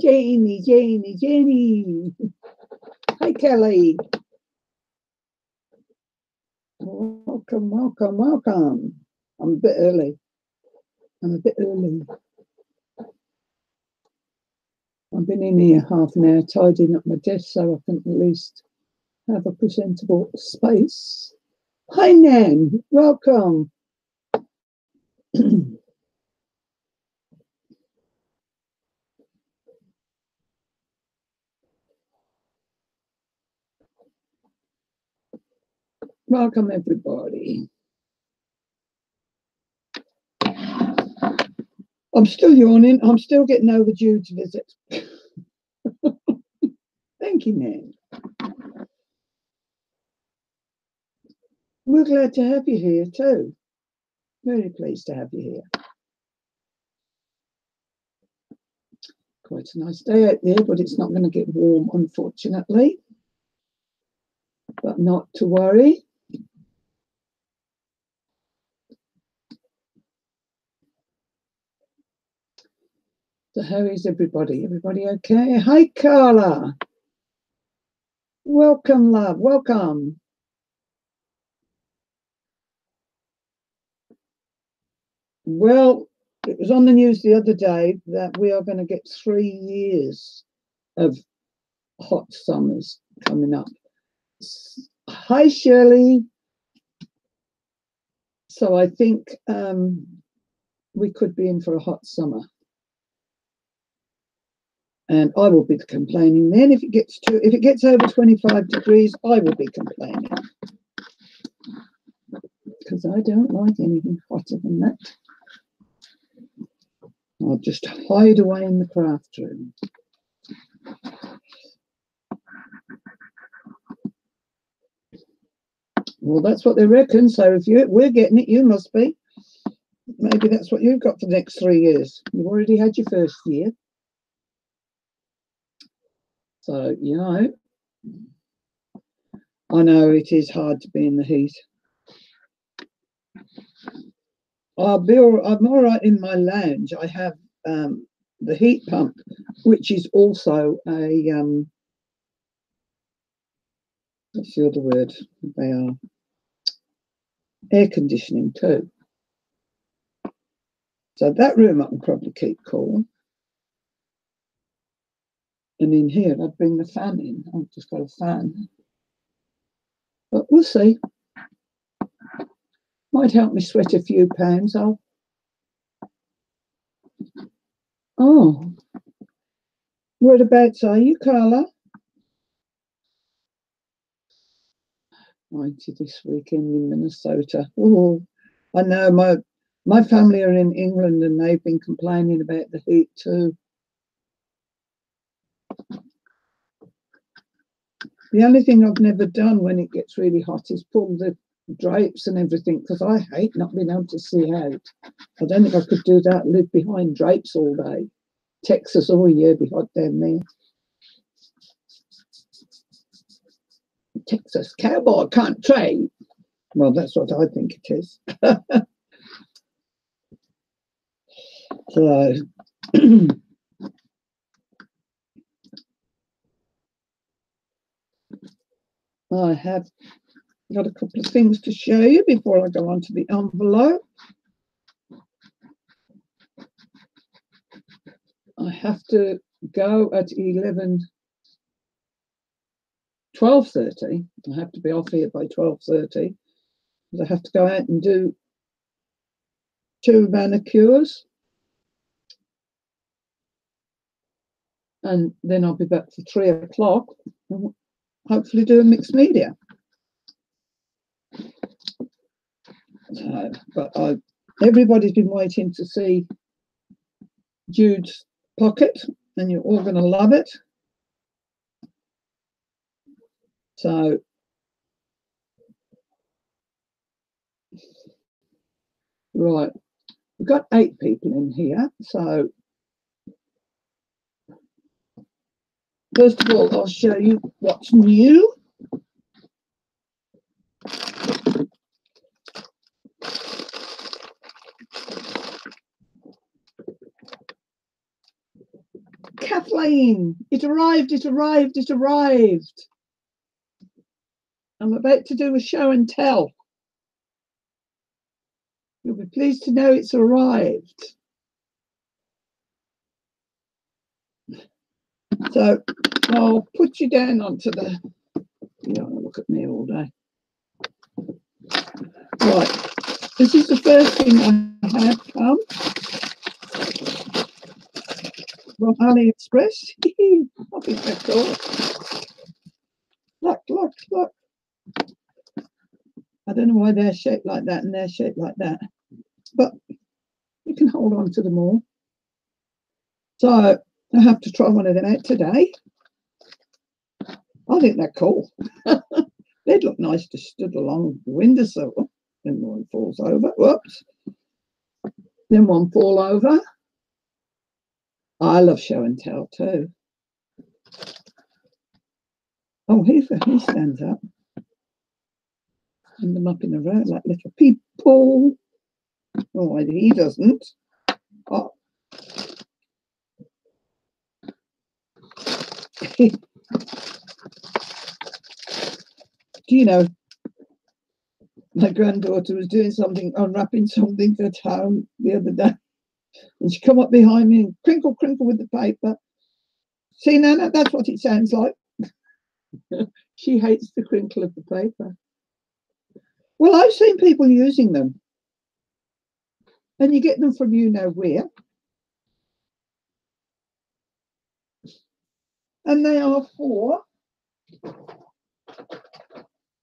Jenny. Hi, Kelly. Welcome. I'm a bit early. I've been in here half an hour tidying up my desk so I can at least have a presentable space. Hi, Nan. Welcome. Welcome, everybody. I'm still yawning. I'm still getting over Jude's visit. Thank you, Nan. We're glad to have you here too. Very pleased to have you here. Quite a nice day out there, but it's not going to get warm, unfortunately. But not to worry. So how is everybody? Everybody okay? Hi, Carla. Welcome, love. Welcome. Well, it was on the news the other day that we are going to get 3 years of hot summers coming up. Hi, Shirley. So I think we could be in for a hot summer. And I will be complaining then if it gets over 25 degrees, I will be complaining. Because I don't like anything hotter than that. I'll just hide away in the craft room. Well, that's what they reckon. So if we're getting it, you must be. Maybe that's what you've got for the next 3 years. You've already had your first year. So, you know, I know it is hard to be in the heat. I'm all right in my lounge. I have the heat pump, which is also a what's the other word? They are air conditioning too. So that room I can probably keep cool. And in here, I'd bring the fan in. I've just got a fan. But we'll see. Might help me sweat a few pounds off. Oh. Whereabouts are you, Carla? 90 this weekend in Minnesota. Oh, I know my family are in England and they've been complaining about the heat too. The only thing I've never done when it gets really hot is pull the drapes and everything because I hate not being able to see out. I don't think I could do that, live behind drapes all day. Texas all year be hot down there. Texas cowboy country. Well, that's what I think it is. So I have got a couple of things to show you before I go on to the envelope. I have to go at 12:30. I have to be off here by 12:30. I have to go out and do 2 manicures. And then I'll be back for 3 o'clock. hopefully do a mixed media. So, but everybody's been waiting to see Jude's Pocket, and you're all going to love it. So, right, we've got 8 people in here. So, first of all, I'll show you what's new. Kathleen, it arrived, it arrived, it arrived. I'm about to do a show and tell. You'll be pleased to know it's arrived. So I'll put you down onto the, you don't want to look at me all day. Right, this is the first thing I have come from AliExpress. I think that's cool. Look, look, look. I don't know why they're shaped like that and they're shaped like that, but you can hold on to them all. So I have to try one of them out today. I think they're cool. They'd look nice to stood along the windowsill. Then one falls over. Whoops. Then one fall over. I love show and tell too. Oh, he stands up. And them up in the road like little people. Oh, he doesn't. Oh. Do you know, my granddaughter was doing something, unwrapping something at home the other day, and she come up behind me and crinkle, crinkle with the paper. See, Nana, that's what it sounds like. She hates the crinkle of the paper. Well, I've seen people using them, and you get them from you know where, and they are for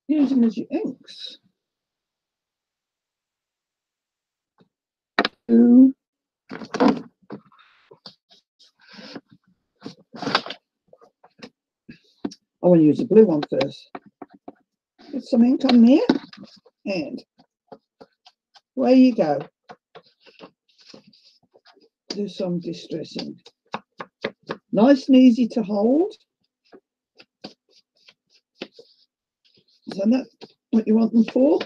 using as your inks. I want to use the blue one first. Get some ink on there, and away you go. Do some distressing. Nice and easy to hold. So that's what you want them for.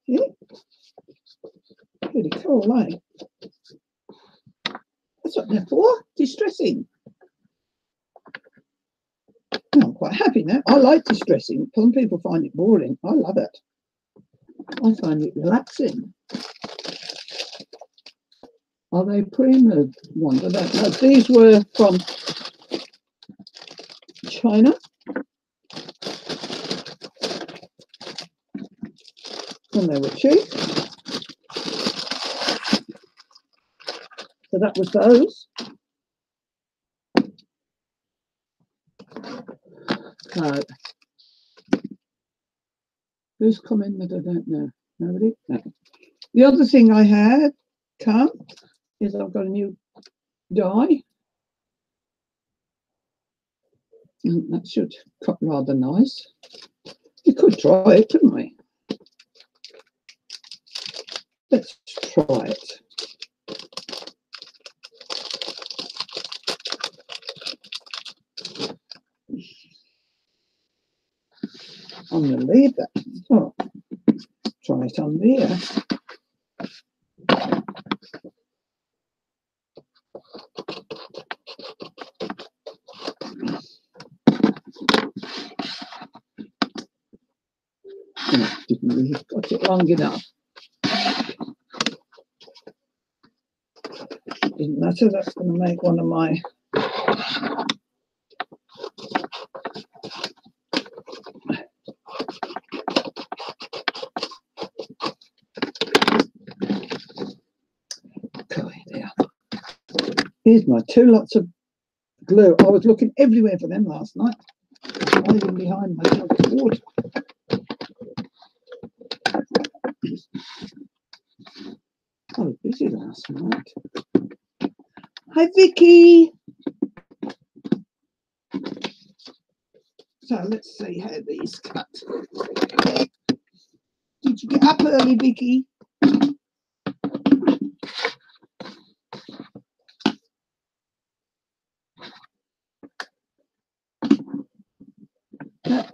Yeah. Pretty cool, eh? That's what they're for, distressing. I'm quite happy now. I like distressing. Some people find it boring. I love it. I find it relaxing. Are they pre-moved ones? I don't know. These were from China. And they were cheap. So that was those. So who's come in that I don't know? Nobody? No. The other thing I had come is I've got a new die. And that should cut rather nice. We could try it, couldn't we? Let's try it. I'm going to leave that. Oh, try it on there. Oh, didn't really got it long enough. Didn't matter. That's going to make one of my. Okay, there. Here's my 2 lots of glue. I was looking everywhere for them last night. Hiding behind my jug of water. I was busy last night. Hi, Vicky. So let's see how these cut. Did you get up early, Vicky?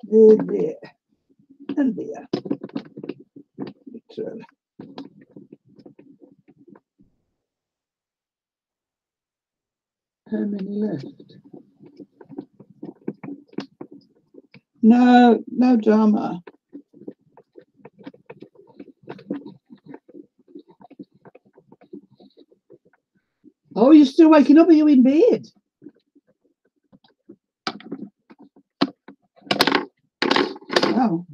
There, and there. How many left? No drama. Oh, you're still waking up? Are you in bed? Wow.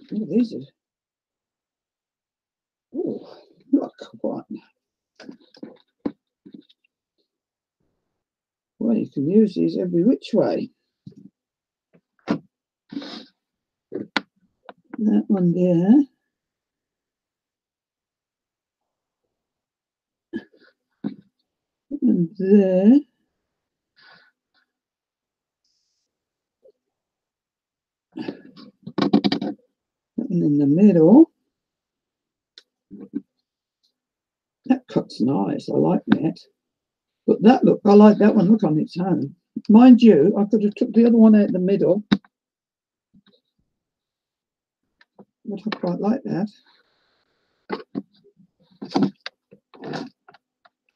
What is it? Oh, look, one. Well, you can use these every which way. That one there. And there. That one in the middle. That cut's nice. I like that. But that, look, I like that one. Look on its own. Mind you, I could have took the other one out the middle. But I quite like that.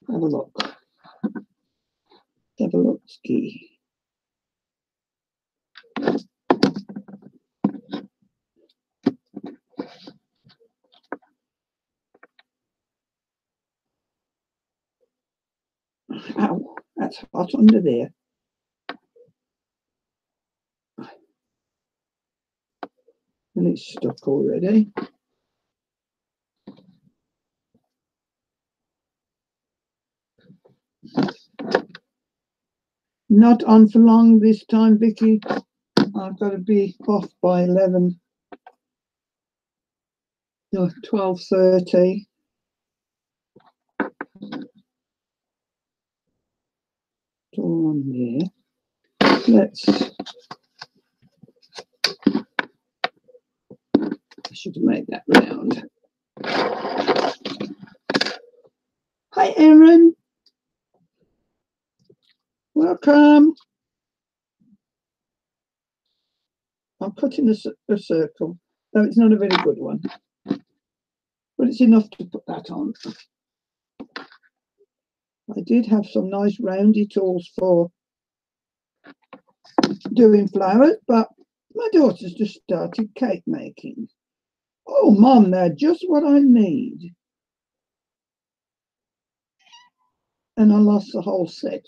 Have a look. Have a look, ski. Ow, that's hot under there. And it's stuck already. Not on for long this time, Vicky. I've got to be off by 11. No, 12:30. All on there. Let's. I should have made that round. Hi, Erin. Welcome. I'm cutting a circle, though it's not a very good one, but it's enough to put that on. I did have some nice roundy tools for doing flowers, but my daughter's just started cake making. Oh, Mum, they're just what I need. And I lost the whole set.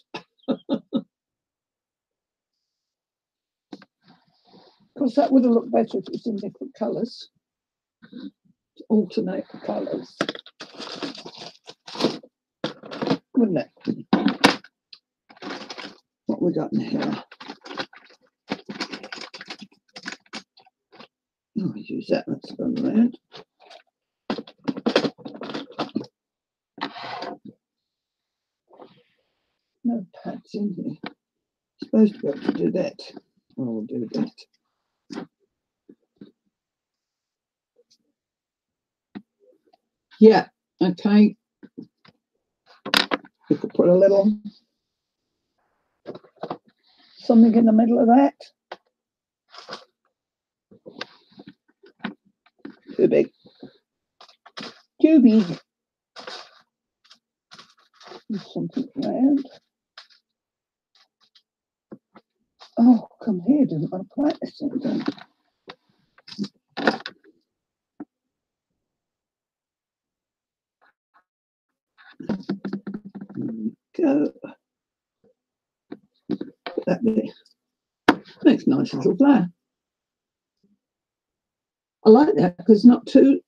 Because that would have looked better if it was in different colours. To alternate the colours. Wouldn't it? What we got in here? Oh, I use that. Let's go around. No pads in here. Supposed to be able to do that. I'll do that. Yeah, okay. We could put a little something in the middle of that. Too big. Too big. There's something round. Oh, come here, doesn't want to quite this thing down. Go. Put that there. Makes a nice little flower. I like that because it's not too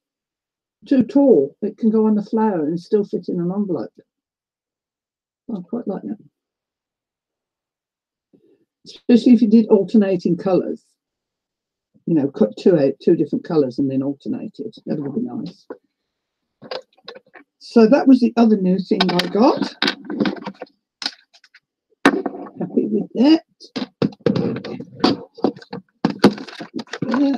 too tall. It can go on the flower and still fit in an envelope. I quite like that. Especially if you did alternating colours. You know, cut two different colours and then alternate it. That would be nice. So that was the other new thing I got. Happy with that. Yeah.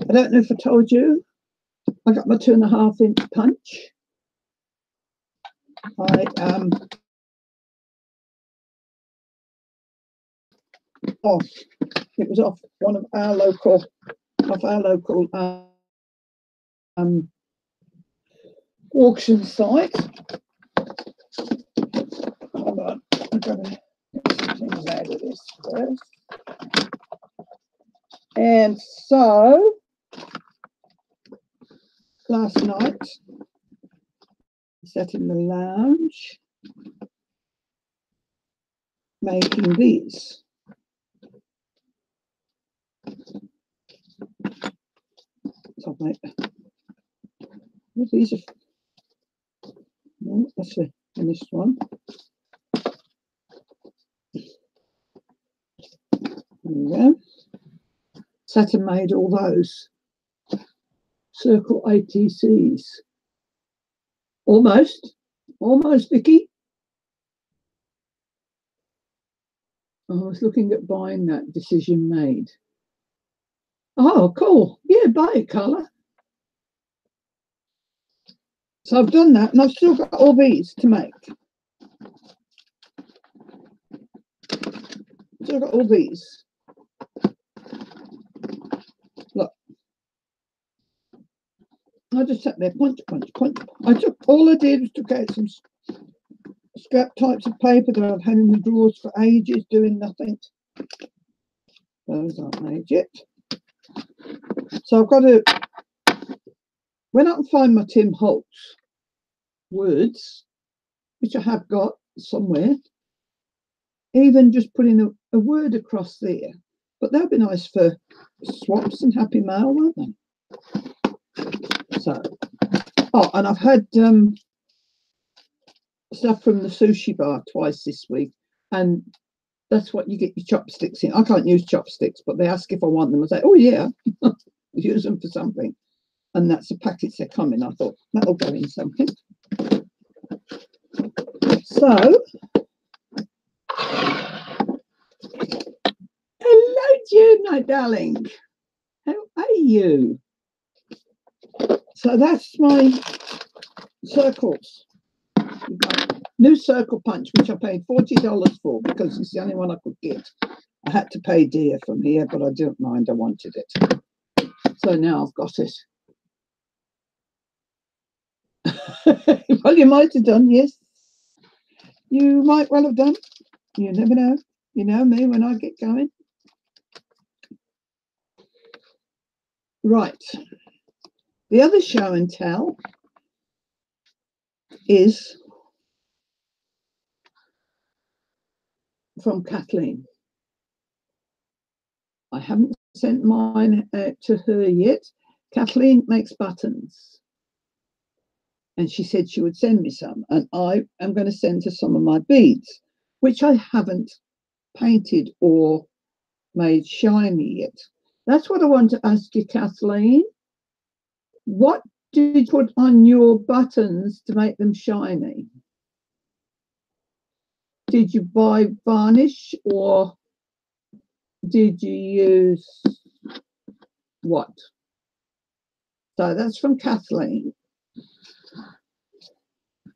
I don't know if I told you, I got my 2.5-inch punch. It was off one of our local auction sites. Hold on, I've got to get some things out of this first. And so last night, sat in the lounge making these. So these are, that's the finished one. There we go. Sat and made all those circle ATCs. Almost, Vicky. I was looking at buying that, decision made. Oh, cool. Yeah, buy it, Carla. So I've done that, and I've still got all these to make. Still got all these. Look. I just sat there, punch. All I did was took out some scrap types of paper that I've had in the drawers for ages, doing nothing. Those aren't made yet. So I've got to, when I can find my Tim Holtz words, which I have got somewhere, even just putting a word across there. But they'll be nice for swaps and Happy Mail, won't they? So, oh, and I've had stuff from the sushi bar twice this week, and that's what you get your chopsticks in. I can't use chopsticks, but they ask if I want them. I say, oh yeah, use them for something. And that's the packets they come in. I thought that'll go in something. So, hello, Jude, my darling. How are you? So that's my circles. New circle punch, which I paid $40 for because it's the only one I could get. I had to pay dear from here, but I didn't mind. I wanted it. So now I've got it. Well, you might have done, yes. You might well have done. You never know. You know me when I get going. Right. The other show and tell is from Kathleen. I haven't sent mine to her yet. Kathleen makes buttons. And she said she would send me some. And I am going to send her some of my beads, which I haven't painted or made shiny yet. That's what I want to ask you, Kathleen. What did you put on your buttons to make them shiny? Did you buy varnish or did you use what? So that's from Kathleen.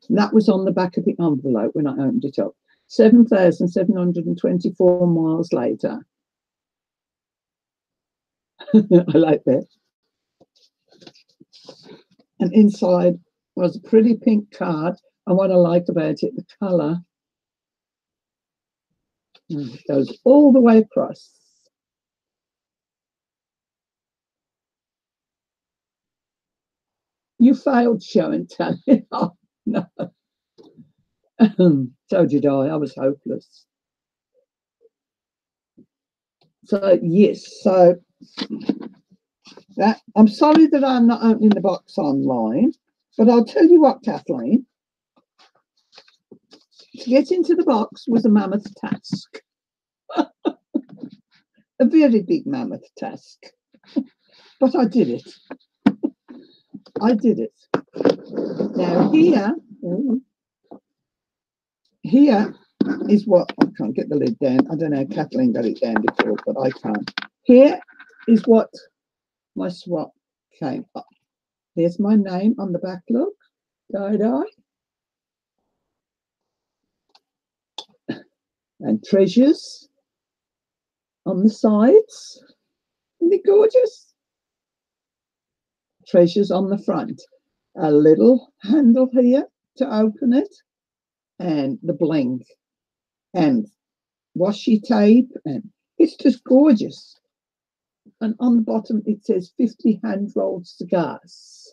And that was on the back of the envelope when I opened it up. 7,724 miles later. I like that. And inside was a pretty pink card. And what I like about it, the colour goes all the way across. You failed show and tell. Oh, no. So did I. I was hopeless. So, yes. So, That I'm sorry that I'm not opening the box online, but I'll tell you what, Kathleen. To get into the box was a mammoth task. A very big mammoth task. But I did it. I did it. Now here is what, I can't get the lid down. I don't know, Kathleen got it down before, but I can't. Here is what my swap came up. There's my name on the back, look. Die. And treasures on the sides. Isn't it gorgeous? Treasures on the front. A little handle here to open it. And the bling. And washi tape. And it's just gorgeous. And on the bottom it says 50 hand-rolled cigars.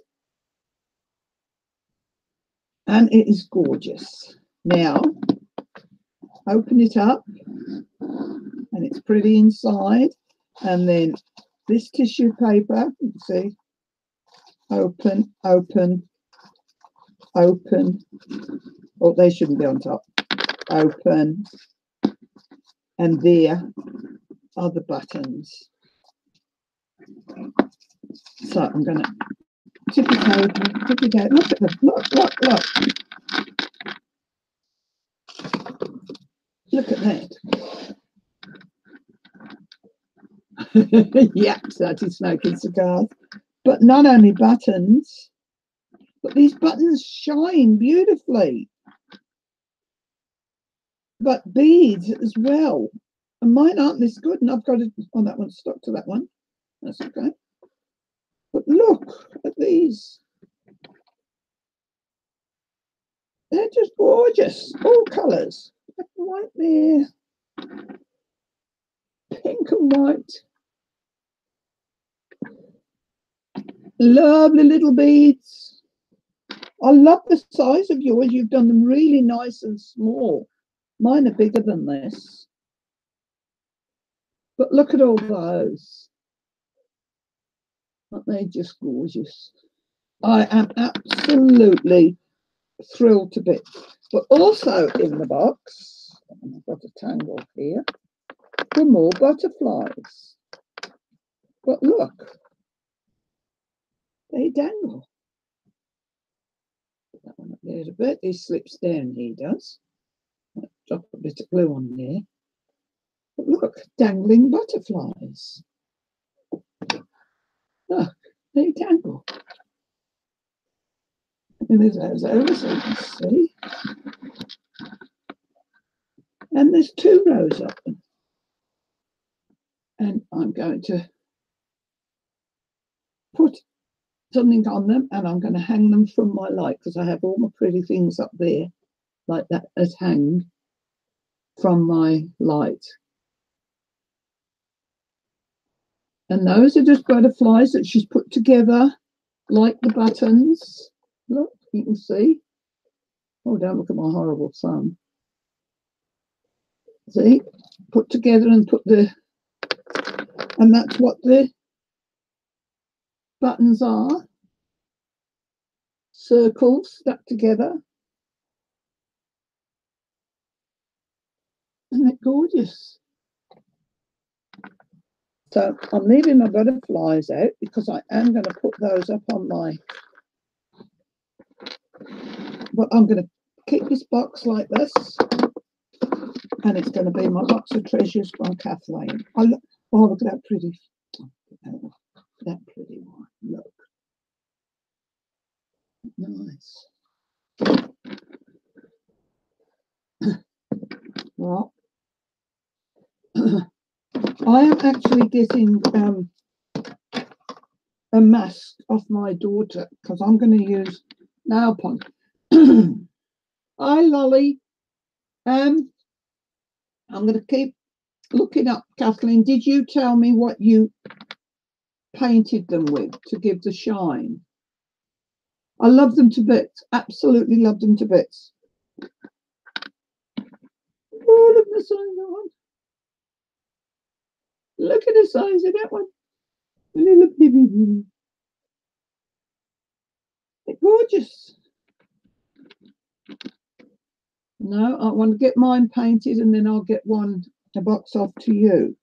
And it is gorgeous. Now, open it up. And it's pretty inside. And then this tissue paper, you can see, open. Oh, they shouldn't be on top. Open. And there are the buttons. So I'm going to tip it out. Look at them. Look. Look at that. Yep, started smoking cigars. But not only buttons, but these buttons shine beautifully. But beads as well. And mine aren't this good. And I've got it. Oh, that one's stuck to that one. That's okay. But look at these. They're just gorgeous. All colours. Black and white there. Pink and white. Lovely little beads. I love the size of yours. You've done them really nice and small. Mine are bigger than this. But look at all those. Aren't they just gorgeous? I am absolutely thrilled to bits. But also in the box, I've got a tangle here, for more butterflies. But look, they dangle. Put that one up there a bit. He slips down, he does. I'll drop a bit of glue on there. But look, dangling butterflies. Look, they dangle. And there's those over so you can see. And there's 2 rows of them. And I'm going to put something on them and I'm going to hang them from my light because I have all my pretty things up there like that as hang from my light. And those are just butterflies that she's put together like the buttons. Look, you can see. Oh, don't look at my horrible thumb. See, put together and put the, and that's what the buttons are. Circles stuck together. Isn't it gorgeous? So I'm leaving my butterflies out because I am going to put those up on my, well, I'm going to keep this box like this and it's going to be my box of treasures from Kathleen. Oh, look at that pretty, that pretty one. Look. Nice. Well, I am actually getting a mask off my daughter because I'm going to use nail polish. Hi, Lolly. I'm going to keep looking up, Kathleen. Did you tell me what you painted them with to give the shine? I love them to bits. Absolutely love them to bits. Oh, look at the size of that one. Look at the size of that one. little baby. They're gorgeous. No, I want to get mine painted and then I'll get a box off to you.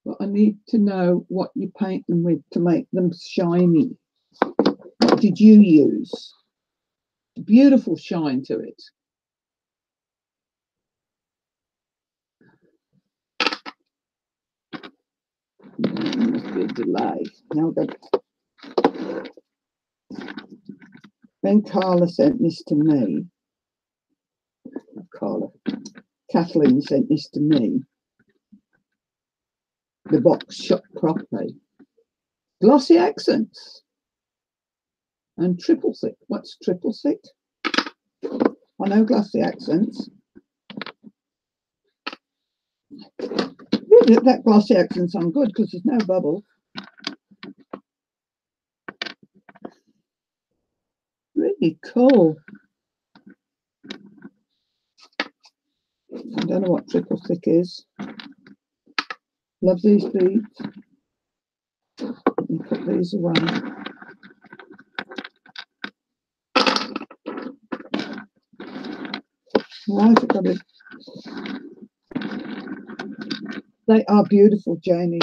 But I need to know what you paint them with to make them shiny. What did you use? Beautiful shine to it. There must be a delay. Now then Carla sent this to me. Kathleen sent this to me. The box shot properly. Glossy accents. And triple thick. What's triple thick? I know glossy accents. Really, that glossy accents on good because there's no bubble. Really cool. I don't know what triple thick is. Love these beads. Let me put these away. Right, I've got it. They are beautiful, Jamie.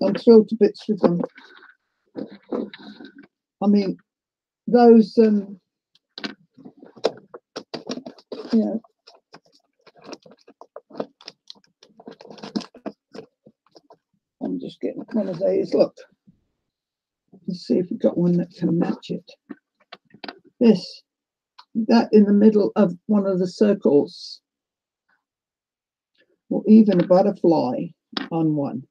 I'm thrilled to bits with them. I mean, those, yeah. I'm just getting one of these. Look. Let's see if we've got one that can match it. That in the middle of one of the circles. Or even a butterfly on one.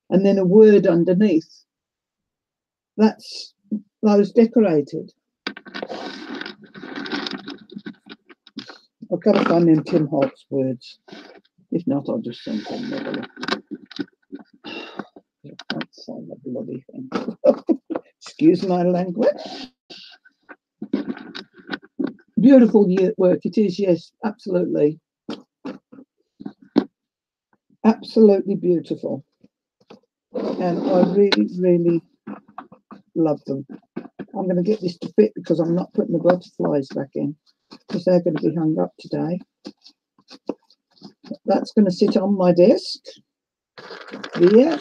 And then a word underneath. That's those decorated. I've got to find them Tim Holtz words. If not, I'll just send them another. I can't say the bloody thing. Excuse my language. Beautiful work it is, yes, absolutely. Absolutely beautiful. And I really, really love them. I'm going to get this to fit because I'm not putting the butterflies back in because they're going to be hung up today. That's going to sit on my desk here.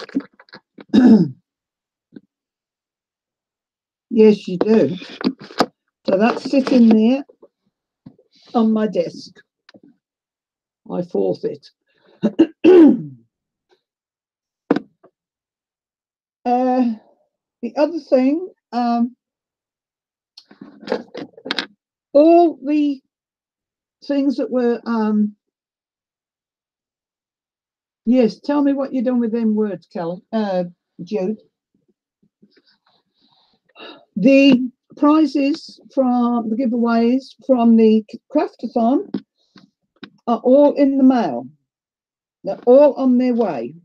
Yes, you do. So that's sitting there on my desk. I forfeit. The other thing, all the things that were, yes, tell me what you're doing with them words, Kelly, Jude. The prizes from the giveaways from the craftathon are all in the mail. They're all on their way.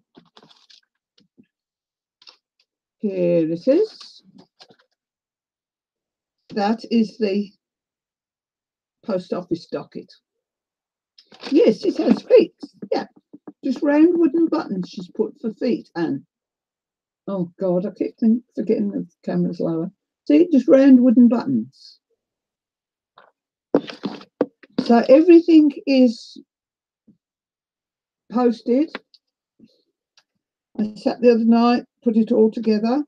Here it is. That is the post office docket. Yes, it has feet. Yeah, just round wooden buttons she's put for feet. And oh God, I keep forgetting the camera's lower. See, just round wooden buttons. So everything is posted. I sat the other night, put it all together.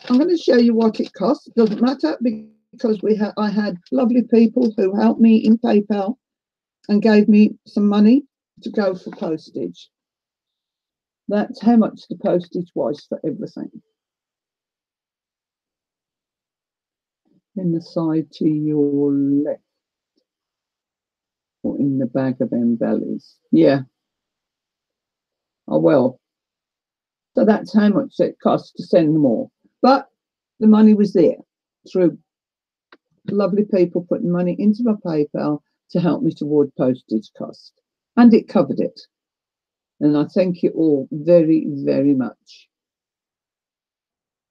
I'm going to show you what it costs. It doesn't matter because I had lovely people who helped me in PayPal and gave me some money to go for postage. That's how much the postage was for everything. In the side to your left. Or in the bag of them bellies. Yeah. Oh, well. So that's how much it costs to send them all. But the money was there through lovely people putting money into my PayPal to help me toward postage cost. And it covered it. And I thank you all very, very much.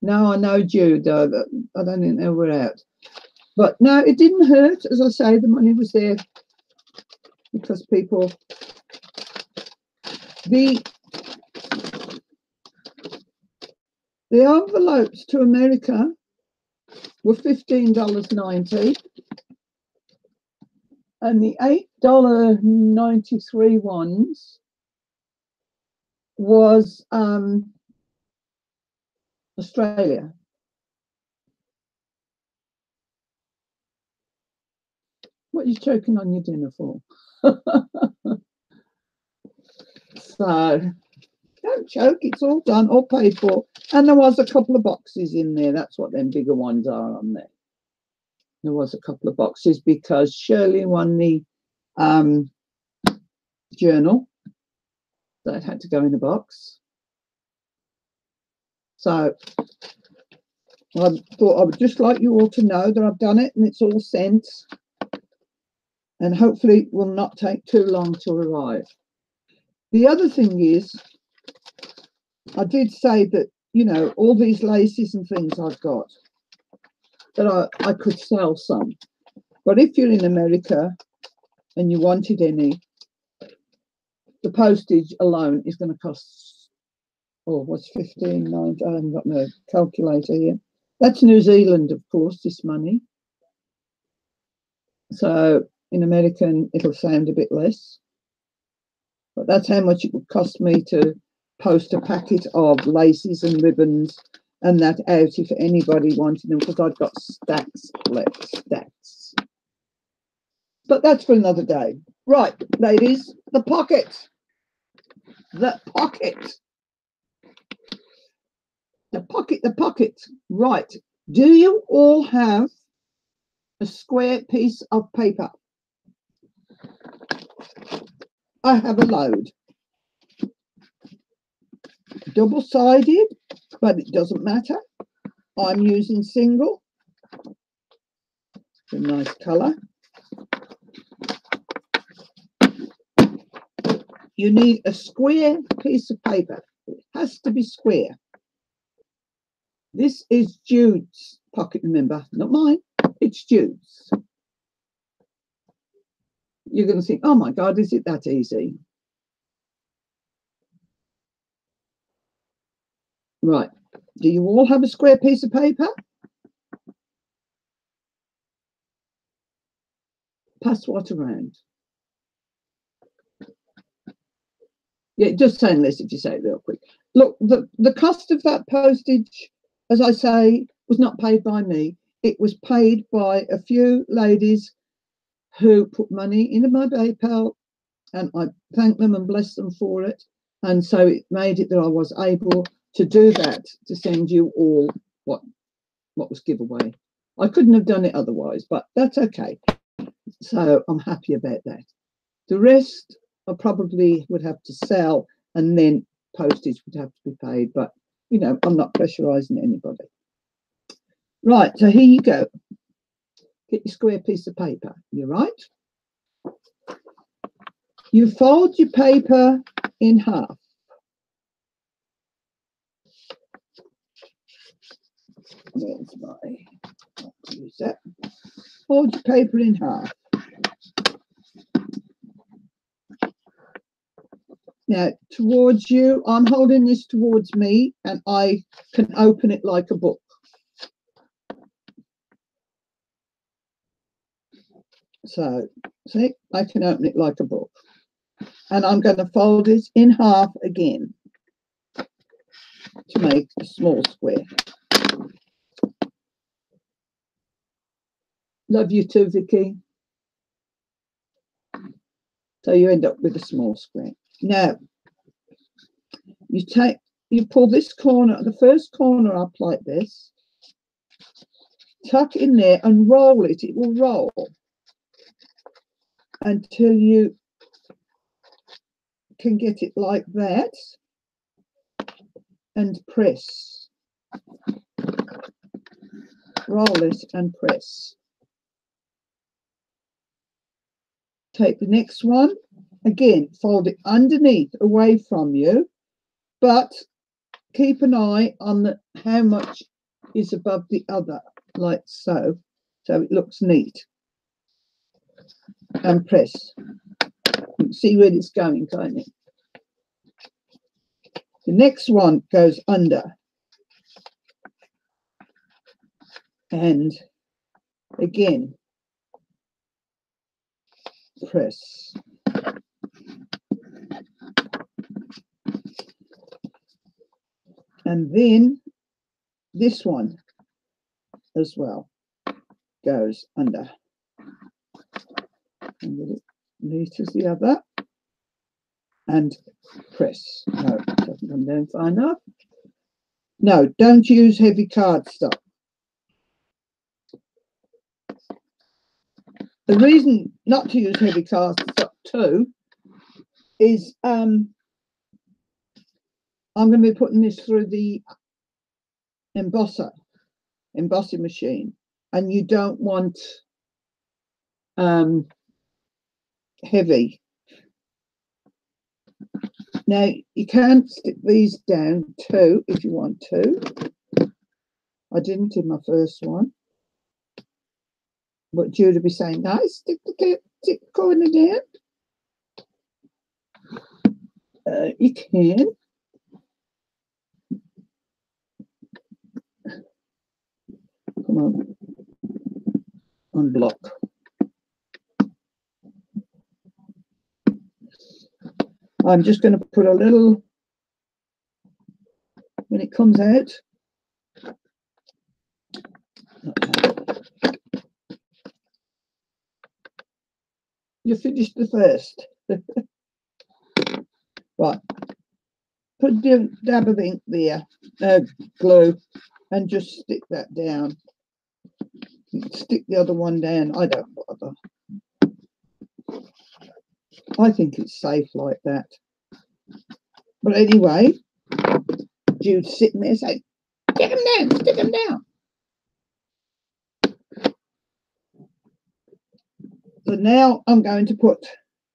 Now I know, Jude, I don't think they were out. But no, it didn't hurt. As I say, the money was there because people The envelopes to America were $15.90, and the $8.93 ones was Australia. What are you choking on your dinner for? So don't choke, it's all done, all paid for. And there was a couple of boxes in there. That's what them bigger ones are on there. There was a couple of boxes because Shirley won the journal that had to go in a box. So I thought I would just like you all to know that I've done it and it's all sent. And hopefully it will not take too long to arrive. The other thing is, I did say that, you know, all these laces and things I've got, that I could sell some. But if you're in America and you wanted any, the postage alone is going to cost, oh, what's 15.90? I haven't got no calculator here. That's New Zealand, of course, this money. So in American, it'll sound a bit less. But that's how much it would cost me to post a packet of laces and ribbons and that out if anybody wanted them, because I've got stacks left, stacks. But that's for another day. Right, ladies, the pocket. The pocket. The pocket, the pocket. Right. Do you all have a square piece of paper? I have a load. Double-sided, but it doesn't matter. I'm using single. It's a nice colour. You need a square piece of paper. It has to be square. This is Jude's Pocket, remember, not mine. It's Jude's. You're going to think, oh my God, is it that easy? Right. Do you all have a square piece of paper? Pass what around? Yeah, just saying this if you say it real quick. Look, the cost of that postage, as I say, was not paid by me. It was paid by a few ladies who put money into my PayPal, and I thank them and bless them for it. And so it made it that I was able to do that, to send you all what was giveaway. I couldn't have done it otherwise, but that's okay. So I'm happy about that. The rest I probably would have to sell, and then postage would have to be paid. But, you know, I'm not pressurising anybody. Right, so here you go. Get your square piece of paper. You're right. You fold your paper in half. Where's my, I'll use that. Fold your paper in half. Now, towards you, I'm holding this towards me, and I can open it like a book. So, see, I can open it like a book. And I'm going to fold it in half again to make a small square. Love you too, Vicky. So you end up with a small square. Now, you pull this corner, the first corner up like this, tuck in there and roll it. It will roll until you can get it like that, and press. Roll it and press. Take the next one, again, fold it underneath, away from you, but keep an eye on how much is above the other, like so it looks neat. And press. You can see where it's going, can't you? The next one goes under. And again, press. And then this one as well goes under. And get it neat as the other. And press. No, it doesn't come down far enough. No, don't use heavy cardstock. The reason not to use heavy cardstock too is I'm going to be putting this through the embossing machine, and you don't want heavy. Now you can stick these down too if you want to. I didn't in my first one, but Jude will be saying, no, stick the corner down. You can. Come on, unblock. I'm just going to put a little, when it comes out. You finished the first. Right. Put a dab of ink there, glue, and just stick that down. Stick the other one down. I don't bother. I think it's safe like that. But anyway, Jude's sitting there saying, stick them down, stick them down. So now I'm going to put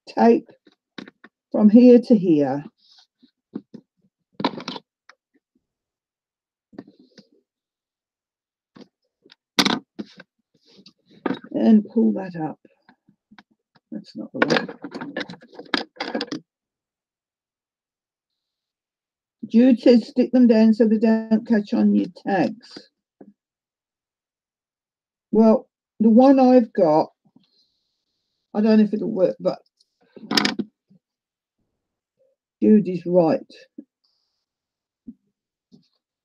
tape from here to here. And pull that up. That's not the one. Jude says stick them down so they don't catch on your tags. Well, the one I've got, I don't know if it'll work, but Jude is right.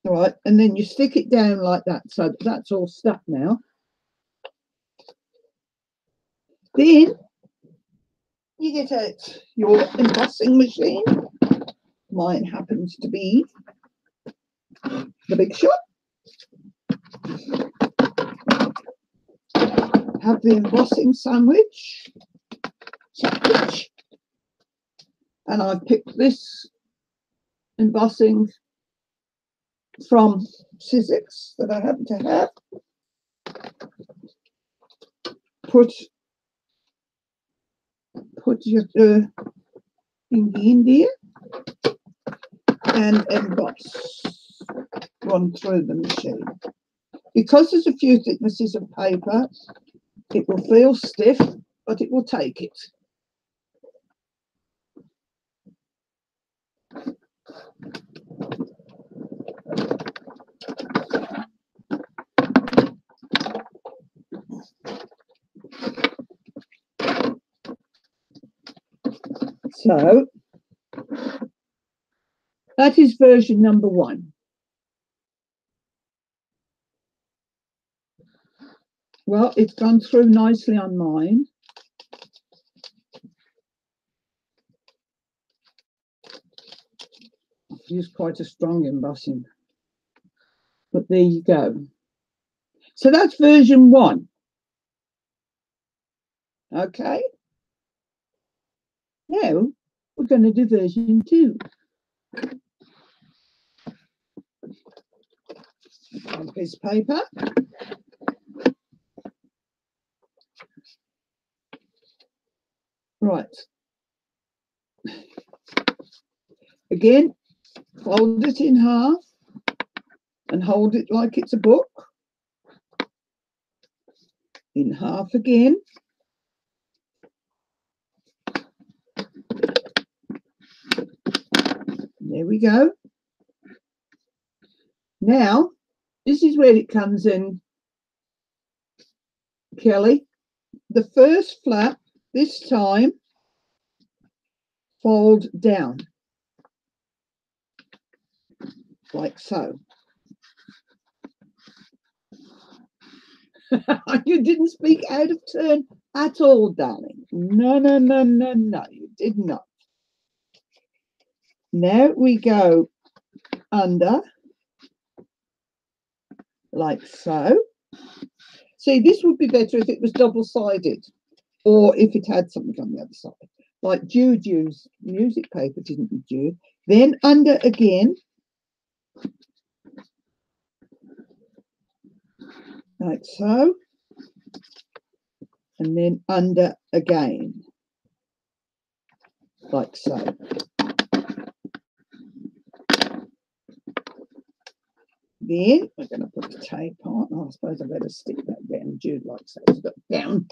All right, and then you stick it down like that, so that's all stuck now. Then you get out your embossing machine. Mine happens to be the Big Shot. Have the embossing sandwich. And I've picked this embossing from Sizzix that I happen to have. Put your thing in there and emboss. Run through the machine. Because there's a few thicknesses of paper, it will feel stiff, but it will take it. So that is version number 1. Well, it's gone through nicely on mine. I've used quite a strong embossing. But there you go. So that's version 1. Okay. Now we're going to do version 2. On a piece of paper. Right. Again, fold it in half and hold it like it's a book. In half again. There we go. Now, this is where it comes in, Kelly. The first flap, this time, fold down, like so. You didn't speak out of turn at all, darling. No, no, no, no, no, you did not. Now we go under, like so. See, this would be better if it was double-sided, or if it had something on the other side. Like Jude used music paper, didn't you, Jude? Then under again, like so. And then under again, like so. Then we're going to put the tape on. Oh, I suppose I better stick that down. Jude likes that stuff down.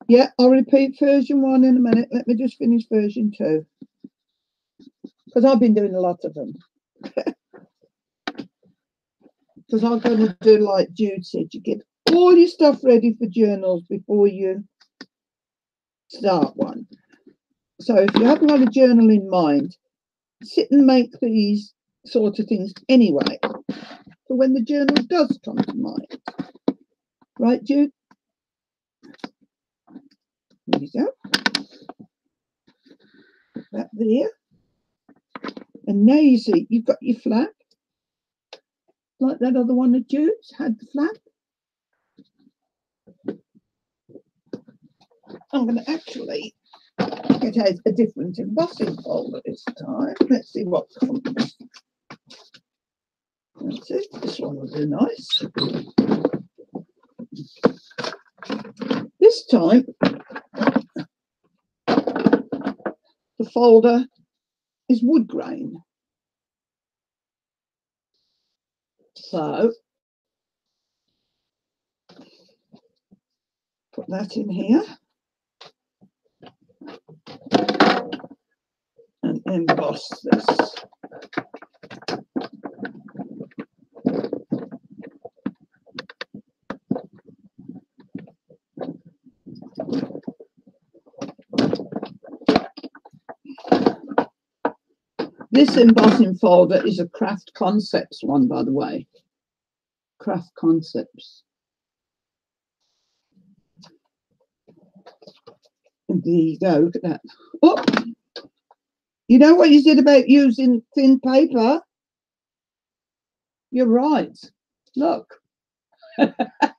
Yeah, I'll repeat version 1 in a minute. Let me just finish version 2. Because I've been doing a lot of them. Because I'm going to do like Jude said, you get all your stuff ready for journals before you start one. So if you haven't got a journal in mind, sit and make these sort of things anyway, for when the journal does come to mind. Right, Jude? There you go. Put that there. And now you see you've got your flap, like that other one of Jude's had the flap. I'm going to actually get out a different embossing folder this time. Let's see what comes. That's it. This one will do nice. This time, the folder is wood grain. So, put that in here. And emboss this. This embossing folder is a Craft Concepts one, by the way. Craft Concepts. And there you go, look at that. Oh, you know what you said about using thin paper? You're right. Look.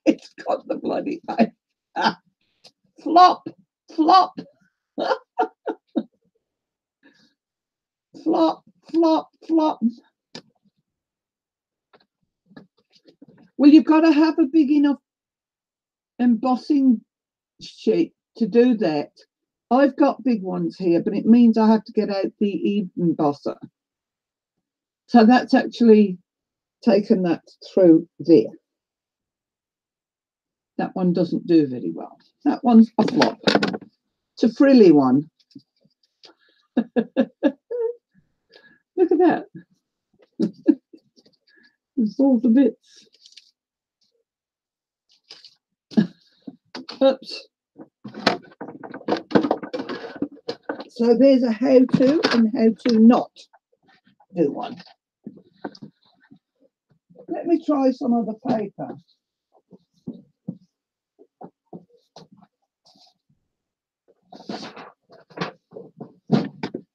It's got the bloody paper. Flop, flop. Flop, flop, flop. Well, you've got to have a big enough embossing sheet to do that. I've got big ones here, but it means I have to get out the embosser. So that's actually taken that through there. That one doesn't do very well. That one's a flop. It's a frilly one. Look at that. It's all the bits. Oops. So there's a how to and how to not do one. Let me try some other paper.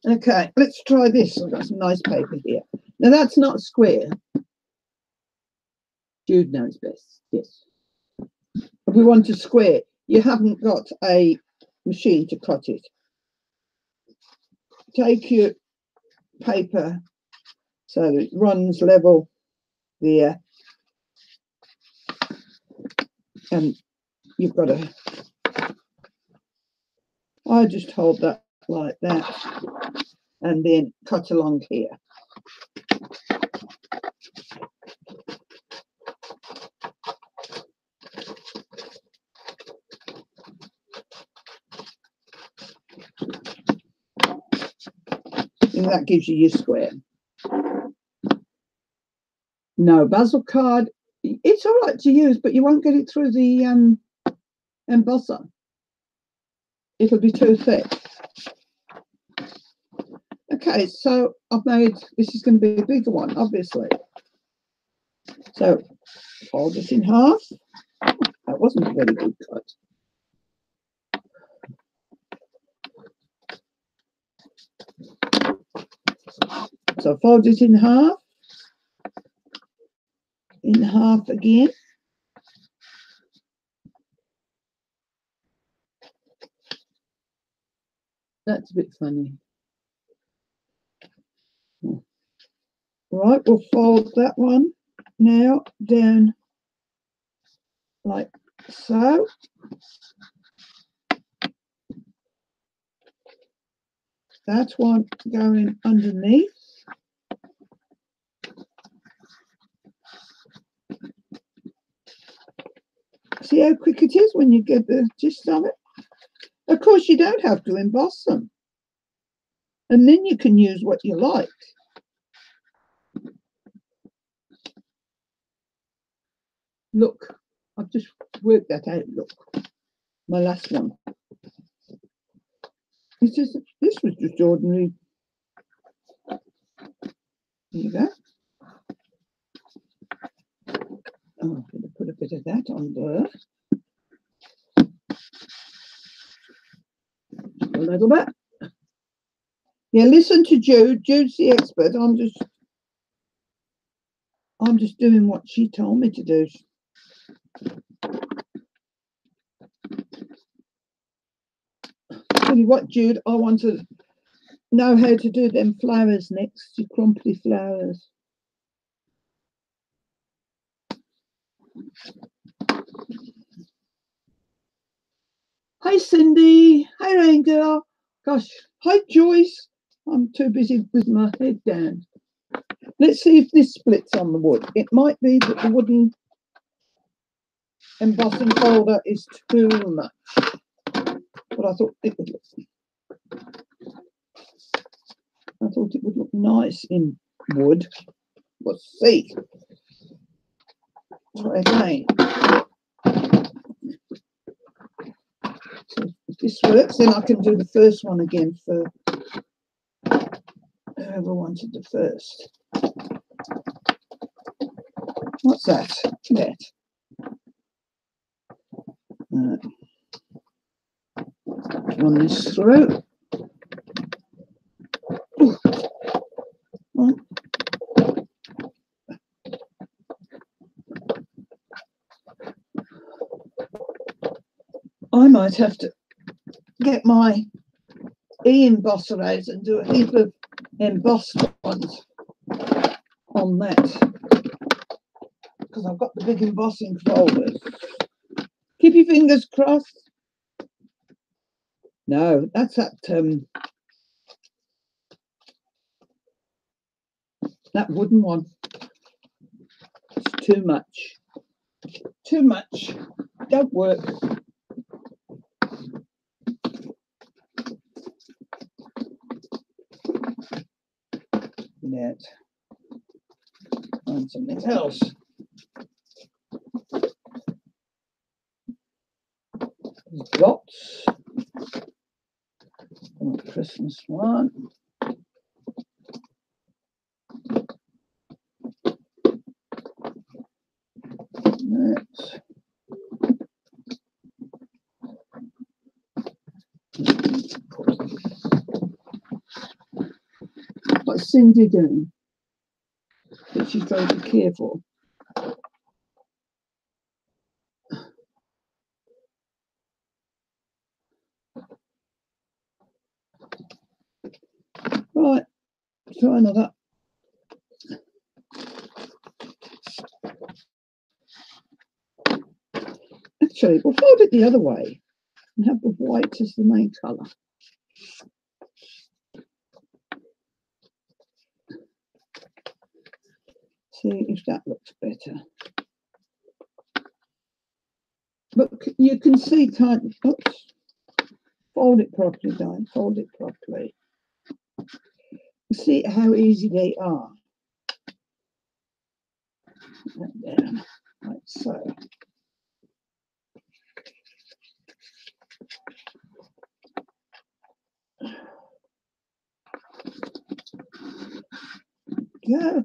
Okay, let's try this. I've got some nice paper here. Now that's not square. Jude knows best. Yes. If we want a square, you haven't got a machine to cut it. Take your paper so that it runs level there, and you've got to, I just hold that like that and then cut along here. And that gives you your square. No, Basil card, it's all right to use, but you won't get it through the embosser. It'll be too thick. Okay, so I've made, this is going to be a bigger one, obviously. So fold it in half. That wasn't a very good cut. So fold it in half again. That's a bit funny. Right, we'll fold that one now down like so. That one going underneath. See how quick it is when you get the gist of it? Of course, you don't have to emboss them. And then you can use what you like. Look, I've just worked that out, look. My last one. It's just, this was just ordinary. There you go. Oh, I'm going to put a bit of that on there. A little bit. Yeah, listen to Jude. Jude's the expert. I'm just doing what she told me to do. Tell you what, Jude, I want to know how to do them flowers next, your crumply flowers. Hi, Cindy. Hi, Rain Girl. Gosh, hi, Joyce. I'm too busy with my head down. Let's see if this splits on the wood. It might be that the wooden embossing folder is too much. But I thought it would look nice in wood. Let's see. Try again. So if this works, then I can do the first one again for whoever wanted the first. What's that? That. Run this through. Well, I might have to get my e-embosser out and do a heap of embossed ones on that, because I've got the big embossing folders. Keep your fingers crossed. No, that's that wooden one. It's too much. Too much. Don't work. Yet. Find something else. Dots. Christmas one. Next. What's Cindy doing? That she's trying to be careful. Right, try another. Actually, we'll fold it the other way and have the white as the main colour. See if that looks better. Look, you can see kind of, oops, fold it properly, darling, fold it properly. See how easy they are. Down, like so. Go.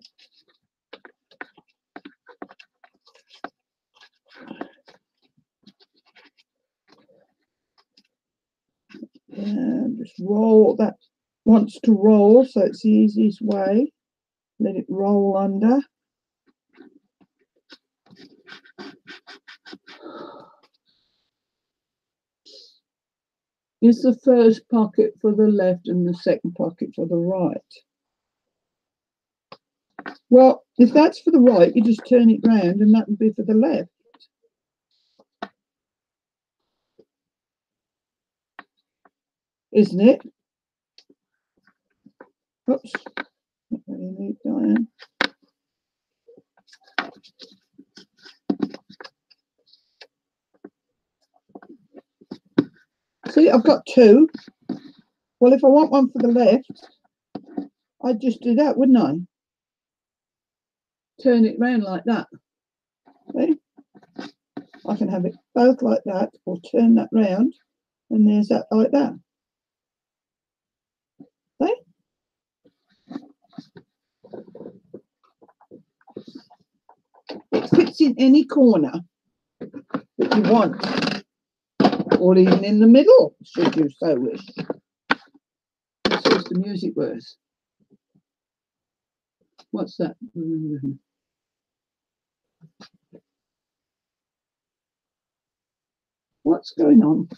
And just roll. That wants to roll, so it's the easiest way. Let it roll under. Is the first pocket for the left and the second pocket for the right? Well, if that's for the right, you just turn it round and that would be for the left. Isn't it? Oops. Not really neat, Diane. See, I've got two. Well, if I want one for the left, I'd just do that, wouldn't I? Turn it round like that. See? I can have it both like that, or turn that round, and there's that like that. See? It fits in any corner that you want, or even in the middle, should you so wish. This is the music words. What's that? What's going on?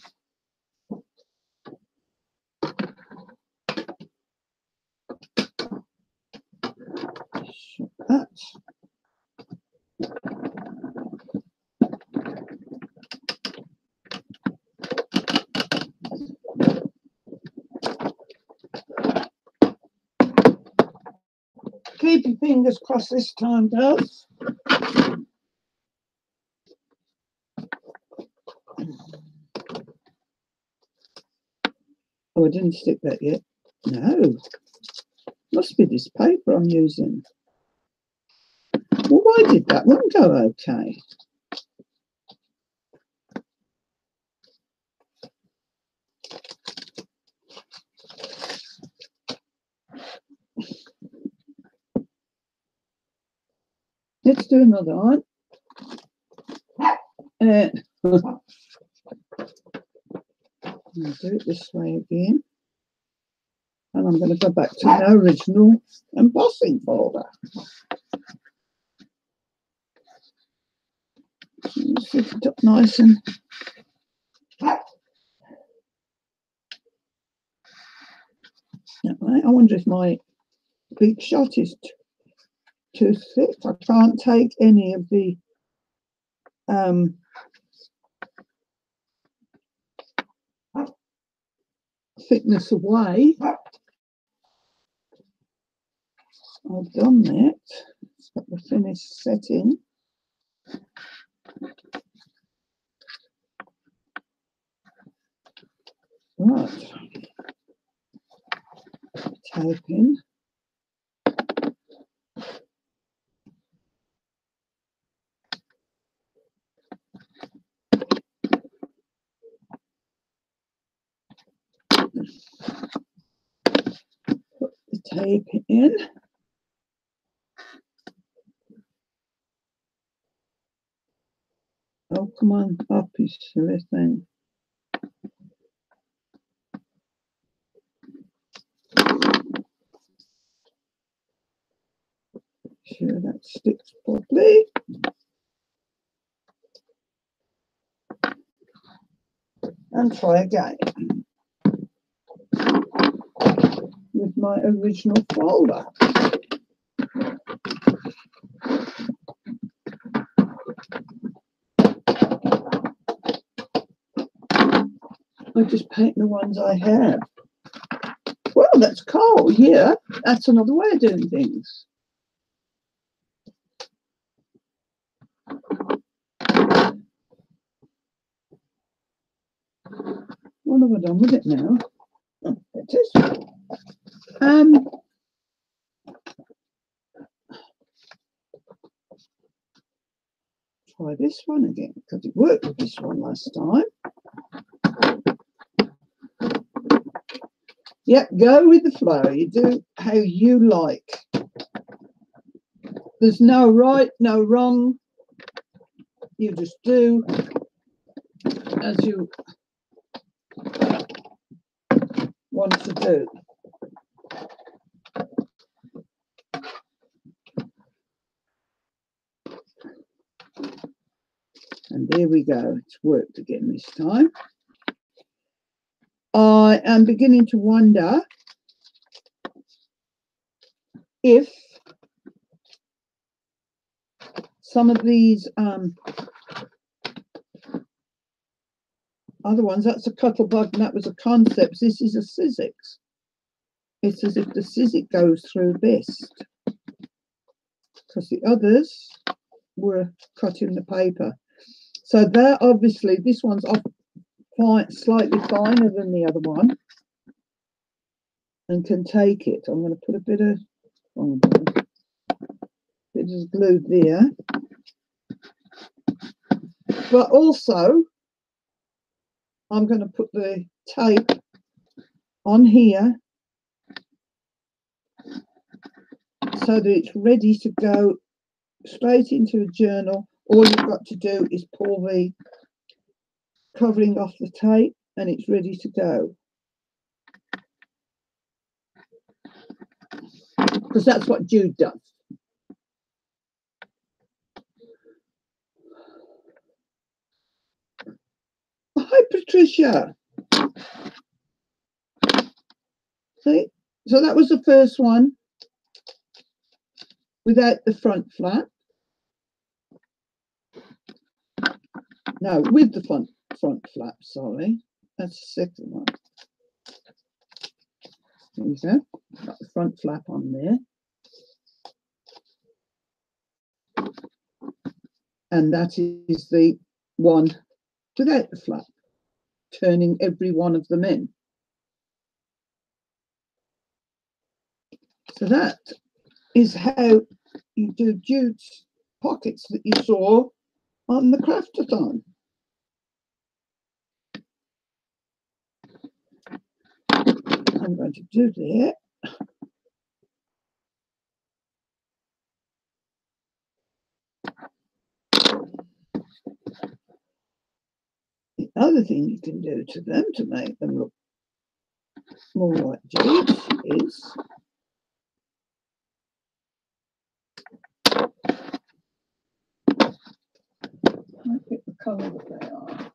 Shut that. Keep your fingers crossed this time, girls. Oh, I didn't stick that yet. No. Must be this paper I'm using. Well, why did that one go okay? Let's do another one. And I'll do it this way again. And I'm going to go back to my original embossing folder. Sit it up nice and that way. I wonder if my big shot is too thick. I can't take any of the thickness away. I've done that. It's got the finished setting. Right. Tape in. Put the tape in. Oh, come on, up, you silly thing. Sure that sticks properly. And try again with my original folder. I just paint the ones I have. Well, that's cool. Yeah, that's another way of doing things. What have I done with it now? Oh, it is. try this one again because it worked with this one last time. Yep, go with the flow. You do how you like. There's no right, no wrong. You just do as you want to do. And there we go. It's worked again this time. I am beginning to wonder if some of these other ones, that's a cuttlebug and that was a concept. This is a Sizzix. It's as if the Sizzix goes through this, because the others were cutting the paper. So they're obviously, this one's quite slightly finer than the other one and can take it. I'm going to put a bit of glue there. But also, I'm going to put the tape on here so that it's ready to go straight into a journal. All you've got to do is pull the covering off the tape and it's ready to go. Because that's what Jude does. Hi, Patricia. See? So that was the first one without the front flap. No, with the front flap, sorry. That's the second one. There you go. Got the front flap on there. And that is the one without the flap, turning every one of them in. So that is how you do Jude's pockets that you saw on the Craftathon. I'm going to do there. The other thing you can do to them to make them look more like Jude's is I pick the colour that they are.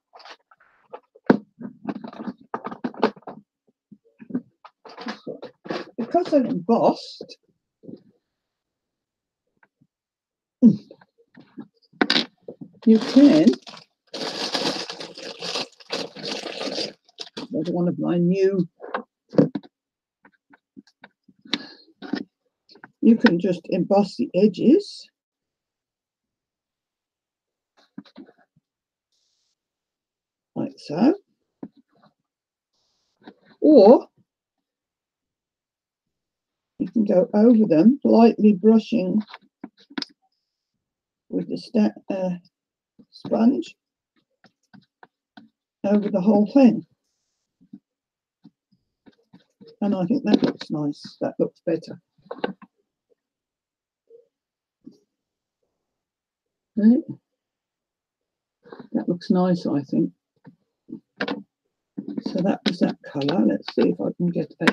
Because they're embossed, you can, there's one of my new, you can just emboss the edges. Like so. Or you can go over them, lightly brushing with the sponge over the whole thing. And I think that looks nice. That looks better. Right. That looks nice, I think. So that was that colour. Let's see if I can get a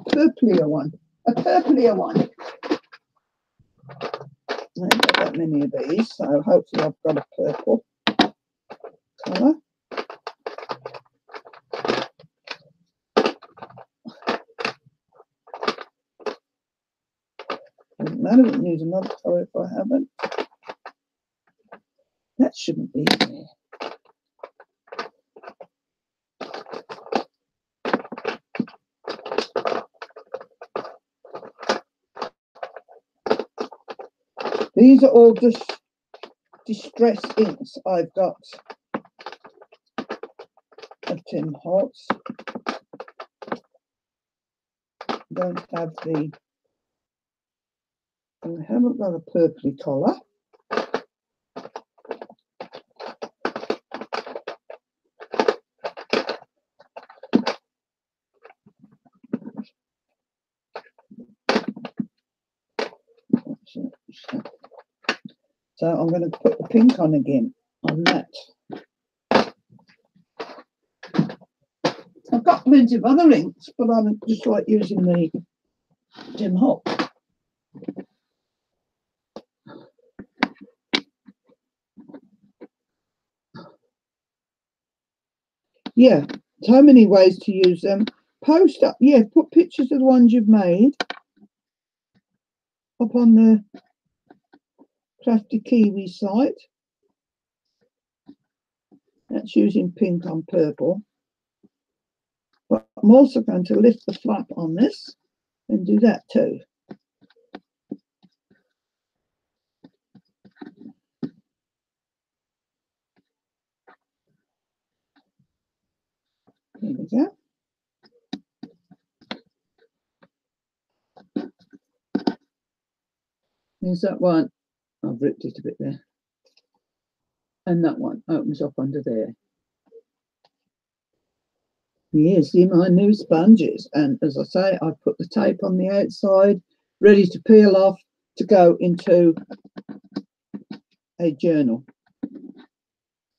purplier one. A purplier one. I haven't got that many of these, so hopefully I've got a purple colour. Doesn't matter, we need another colour if I haven't. That shouldn't be there. These are all just distress inks I've got of Tim Holtz. Don't have the, I haven't got a purpley collar. So I'm going to put the pink on again on that. I've got plenty of other inks, but I just like using the Tim Hop. Yeah, so many ways to use them. Post up, yeah, put pictures of the ones you've made up on the Crafty Kiwi site. That's using pink on purple. But I'm also going to lift the flap on this and do that too. There we go. There's that one. I've ripped it a bit there. And that one opens up under there. Yes, see my new sponges. And as I say, I've put the tape on the outside, ready to peel off to go into a journal.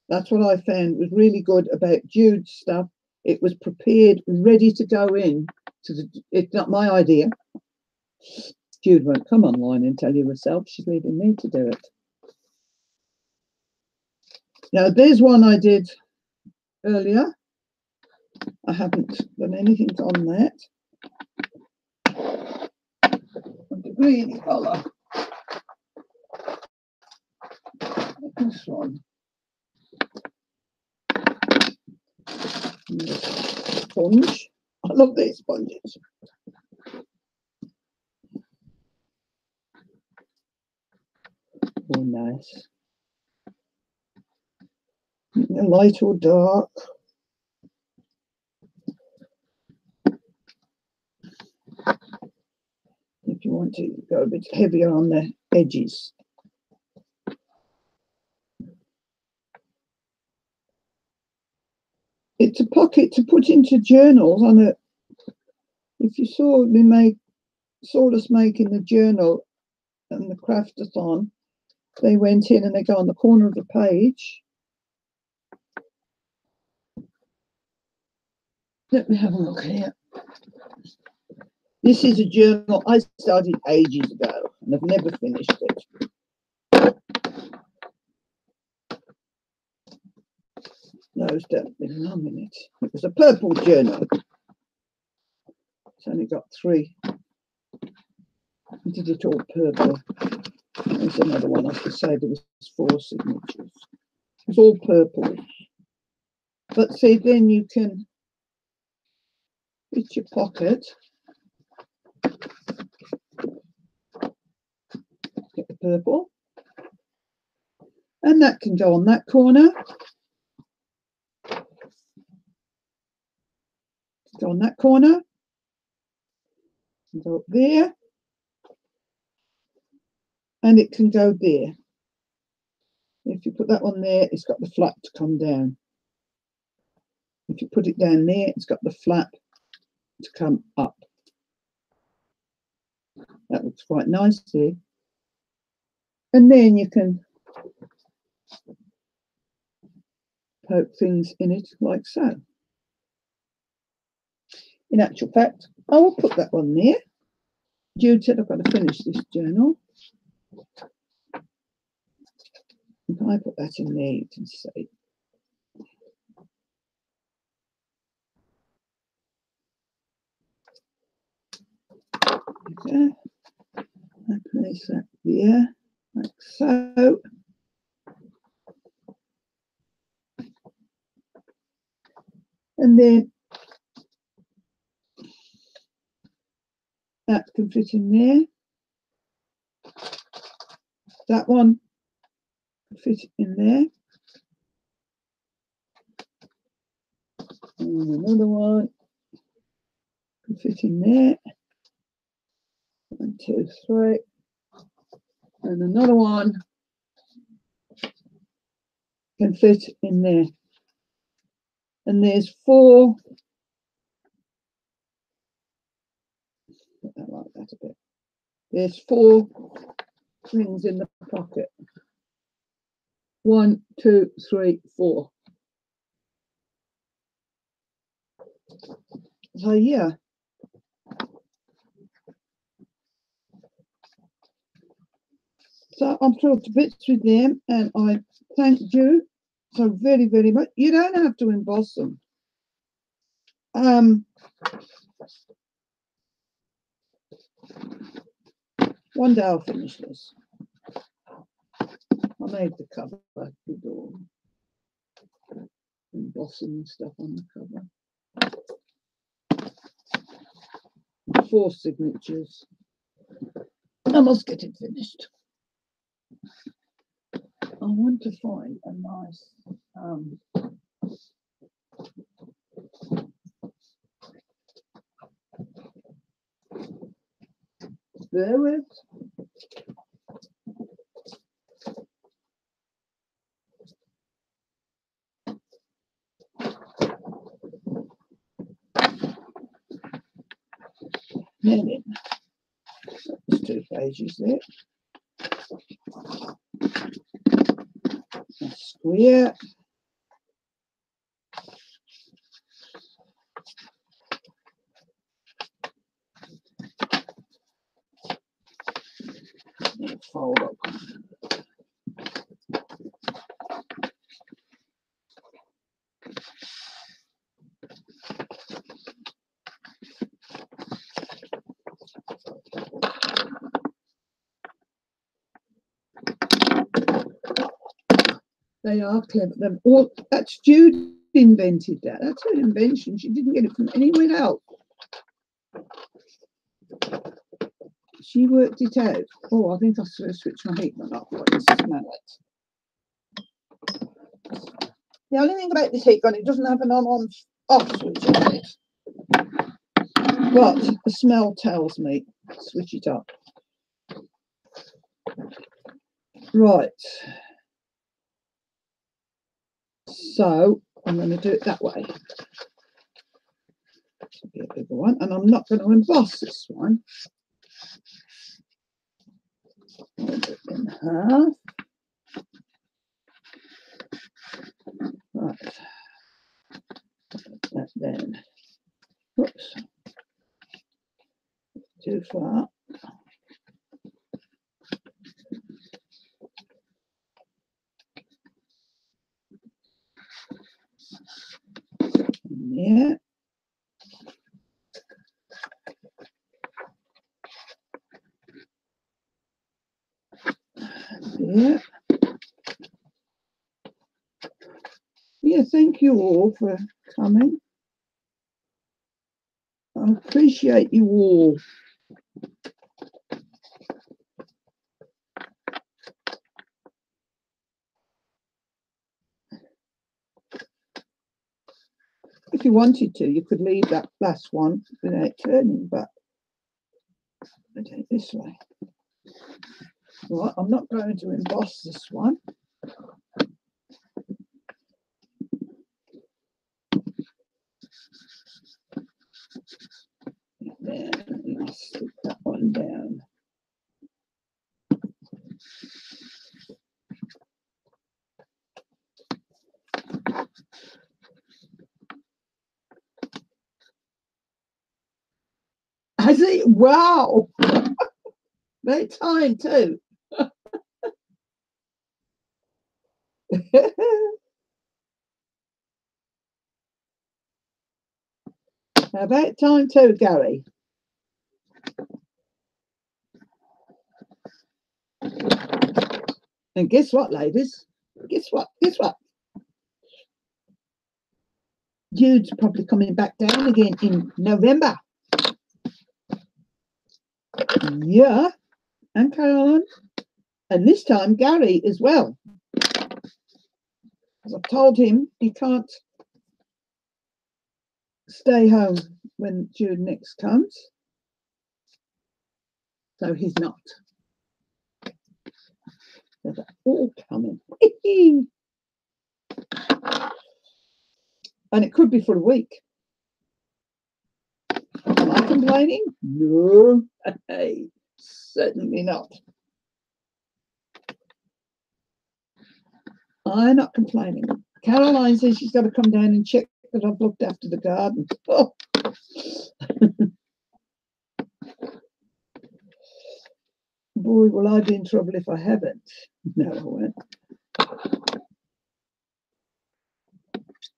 That's what I found was really good about Jude's stuff. It was prepared, ready to go in to the. It's not my idea. Jude won't come online and tell you herself. She's leaving me to do it. Now, there's one I did earlier. I haven't done anything on that. The green colour. This one. Sponge. I love these sponges. Oh, nice. Light or dark. If you want to go a bit heavier on the edges. It's a pocket to put into journals on it. If you saw us making the journal and the craftathon, they went in and they go on the corner of the page. Let me have a look here. This is a journal I started ages ago and I've never finished it. Those don't belong in it. It was a purple journal. It's only got 3. I did it all purple. There's another one I could say there was 4 signatures. It's all purple. But see, then you can fit your pocket. Get the purple. And that can go on that corner. Go on that corner. Go up there. And it can go there. If you put that one there, it's got the flap to come down. If you put it down there, it's got the flap to come up. That looks quite nice too. And then you can poke things in it like so. In actual fact, I will put that one there. Jude said I've got to finish this journal. If I put that in there, you can see. Okay. I place that there, like so. And then that can fit in there. That one can fit in there. And another one can fit in there. 1, 2, 3. And another one can fit in there. And there's 4. I like that a bit. There's 4 things in the pocket. 1, 2, 3, 4. So yeah. So I'm thrilled to bits with them, and I thank you so very, very much. You don't have to emboss them. One day I'll finish this. I made the cover with all embossing and stuff on the cover. 4 signatures. I must get it finished. I want to find a nice bear with. Then there's 2 pages there. A square. Fold up. They are clever. That's Jude invented that. That's her invention. She didn't get it from anywhere else. She worked it out. Oh, I think I should have switched my heat gun off. I can smell it. The only thing about this heat gun, it doesn't have an on-off switch on it. But the smell tells me switch it up. Right. So I'm going to do it that way. This will be a bigger one, and I'm not going to emboss this one. Fold it in half. Right. That then. Whoops. Too far. Yeah. Yeah. Yeah, thank you all for coming. I appreciate you all. If you wanted to, you could leave that last one without turning, but I do it this way. Right, I'm not going to emboss this one. Then I'll stick that one down. I see. Wow. Great time too. About time too, Gary. And guess what, ladies? Guess what? Guess what? Jude's probably coming back down again in November. Yeah, and Caroline. And this time Gary as well. As I've told him, he can't stay home when Jude next comes. So he's not. So they're all coming. And it could be for a week. Am I complaining? No. Hey, certainly not. I'm not complaining. Caroline says she's got to come down and check that I've looked after the garden. Oh. Boy, will I be in trouble if I haven't. No, I won't.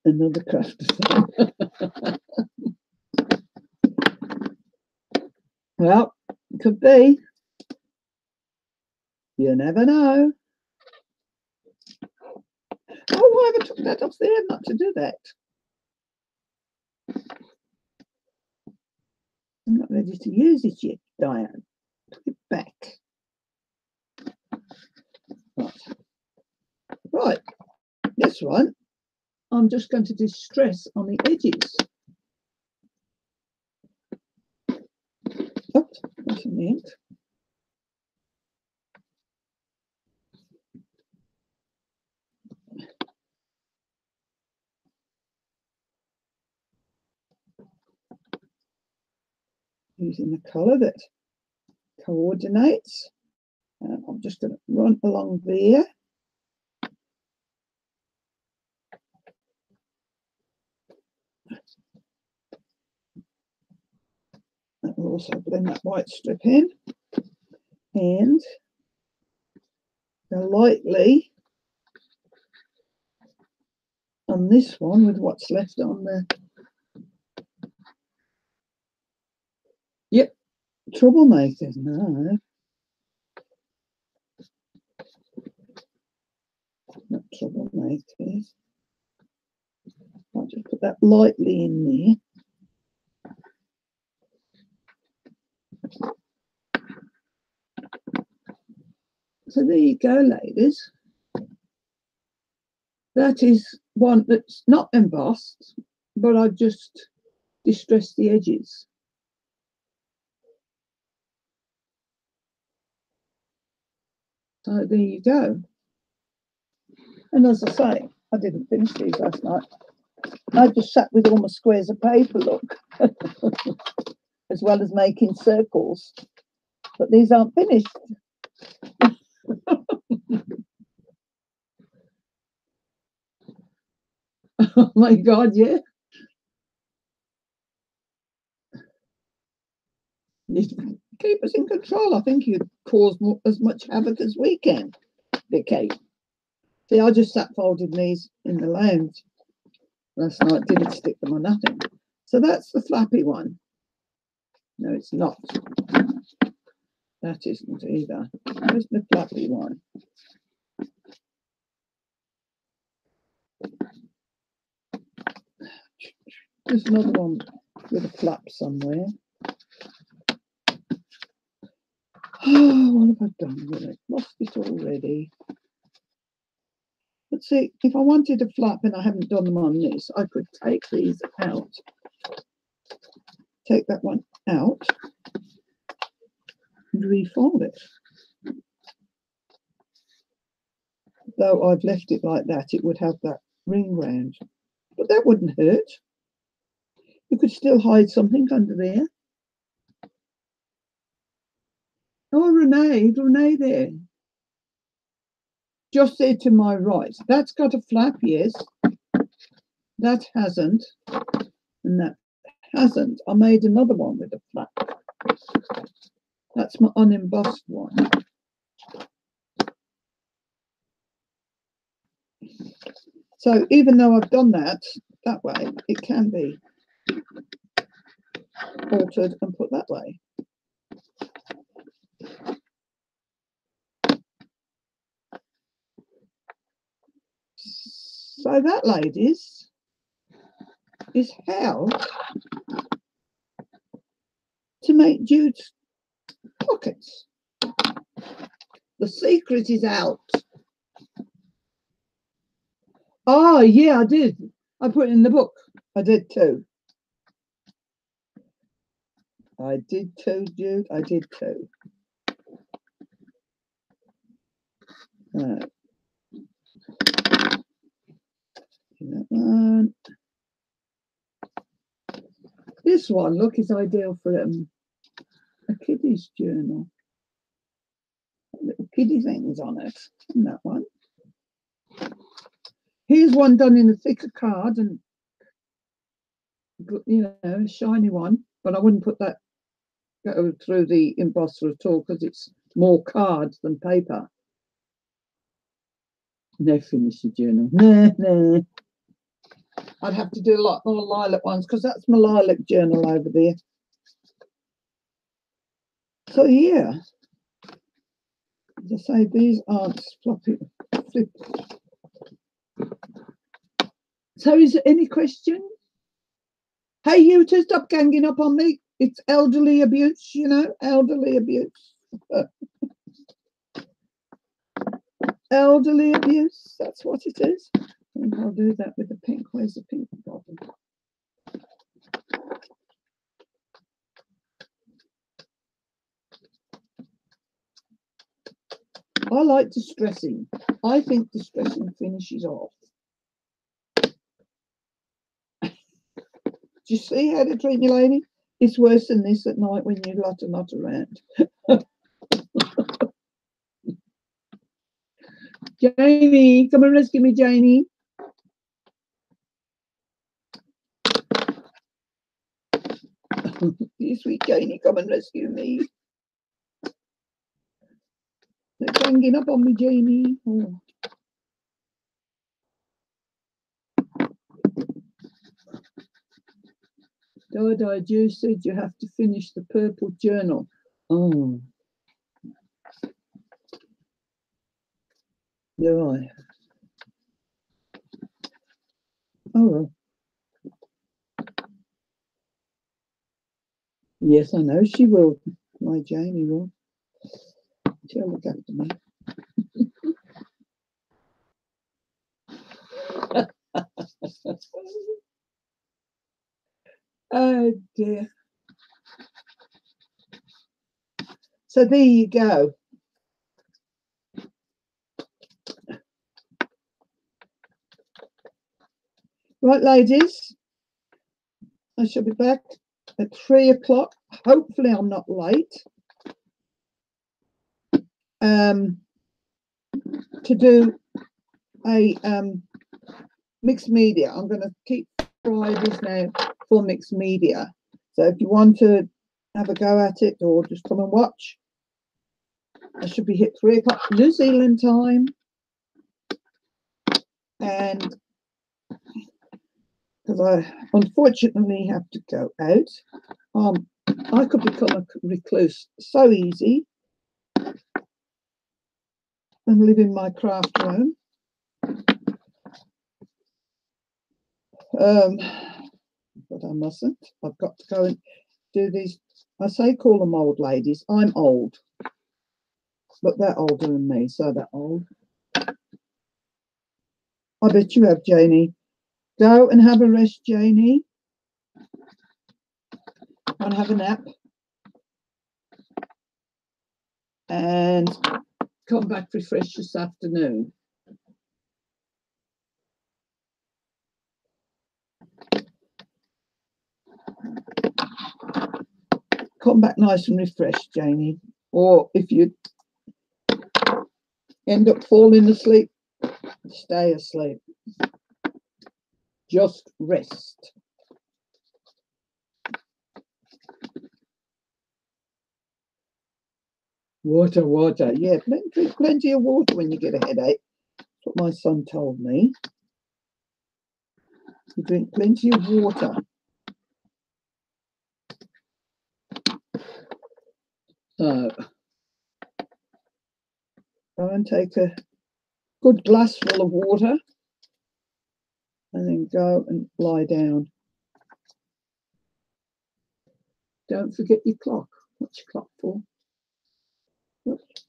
Another crafter. Well, could be. You never know. Oh, why have I took that off there? Not to do that. I'm not ready to use it yet, Diane. Put it back. Right. This one, I'm just going to distress on the edges. Oops, that's an ink. Using the colour that coordinates. And I'm just going to run along there. That will also blend that white strip in. And go lightly on this one with what's left on the. Yep, troublemakers. No, not troublemakers. I'll just put that lightly in there. So there you go, ladies. That is one that's not embossed, but I've just distressed the edges. So there you go. And as I say, I didn't finish these last night. I just sat with all my squares of paper, look, as well as making circles. But these aren't finished. Oh my God, yeah. Keep us in control. I think you cause as much havoc as we can, Vicky. See, I just sat folding these in the lounge last night, didn't stick them or nothing. So that's the flappy one. No, it's not. That isn't either. Where's the flappy one? There's another one with a flap somewhere. Oh, what have I done with it? Lost it already. Let's see, if I wanted a flap and I haven't done them on this, I could take these out. Take that one out and refold it. Though I've left it like that, it would have that ring round. But that wouldn't hurt. You could still hide something under there. Oh, Renee there. Just there to my right. That's got a flap, yes. That hasn't. And that hasn't. I made another one with a flap. That's my unembossed one. So even though I've done that way, it can be altered and put that way. So that, ladies, is how to make Jude's pockets. The secret is out. Oh, yeah, I did. I put it in the book. I did too. I did too, Jude. I did too. That one. This one, look, is ideal for a kiddie's journal. Little kiddie things on it. And that one. Here's one done in a thicker card and, you know, a shiny one, but I wouldn't put that go through the embosser at all because it's more card than paper. No, finish the journal. Nah. I'd have to do a lot more lilac ones because that's my lilac journal over there. So yeah, as I say, these aren't floppy. So is there any question? Hey, you two, stop ganging up on me. It's elderly abuse, you know, elderly abuse. Elderly abuse, that's what it is. I think I'll do that with the pink. Where's the pink bottle? I like distressing. I think distressing finishes off. Do you see how they treat me, lady? It's worse than this at night when you're not around. Janie, come and rescue me, Janie. You sweet Janie, come and rescue me. They're ganging up on me, Janie. Oh. Dada Juice said you have to finish the purple journal. Oh. Do I? Oh, well. Yes, I know she will. My Jamie will. She'll look after me. Oh dear. So there you go. Right, ladies, I shall be back at 3 o'clock. Hopefully I'm not late. To do a mixed media. I'm going to keep Fridays now for mixed media. So if you want to have a go at it or just come and watch, I should be hit 3 o'clock New Zealand time. And because I unfortunately have to go out, I could become a recluse so easy and live in my craft room. But I mustn't. I've got to go and do these. I say call them old ladies. I'm old, but they're older than me, so they're old. I bet you have, Janie. Go and have a rest, Janie. And have a nap. And come back refreshed this afternoon. Come back nice and refreshed, Janie. Or if you end up falling asleep, stay asleep. Just rest. Water. Yeah, drink plenty of water when you get a headache. That's what my son told me. You drink plenty of water. So, go and take a good glass full of water and then go and lie down. Don't forget your clock. What's your clock for? Oops.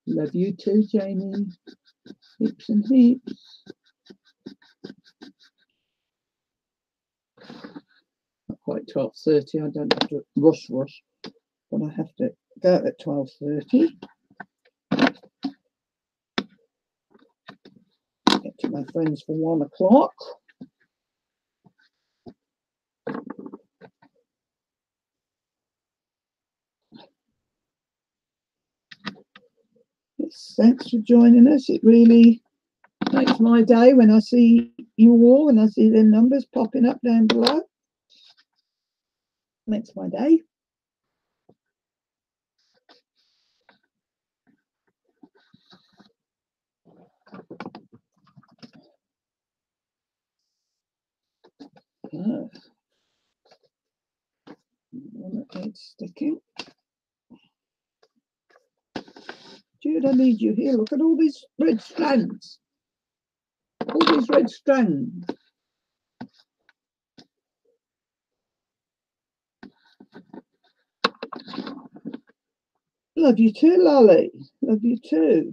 Love you too, Jamie. Heaps and heaps. Not quite 12:30. I don't have to rush, but I have to go at 12:30. Get to my friends for 1 o'clock. Yes, thanks for joining us. It really makes my day when I see you all and I see their numbers popping up down below. Makes my day. Oh. One that needs sticking. Jude, I need you here. Look at all these red strands. All these red strands. Love you too, Lolly. Love you too.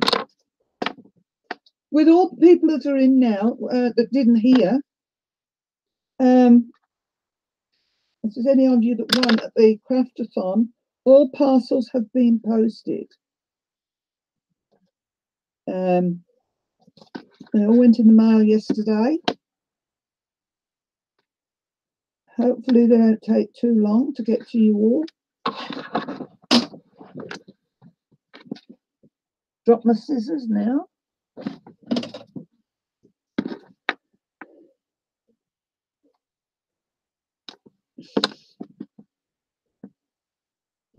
With all the people that are in now that didn't hear, if there's any of you that won at the craftathon, all parcels have been posted. They all went in the mail yesterday. Hopefully they don't take too long to get to you all. Drop my scissors now.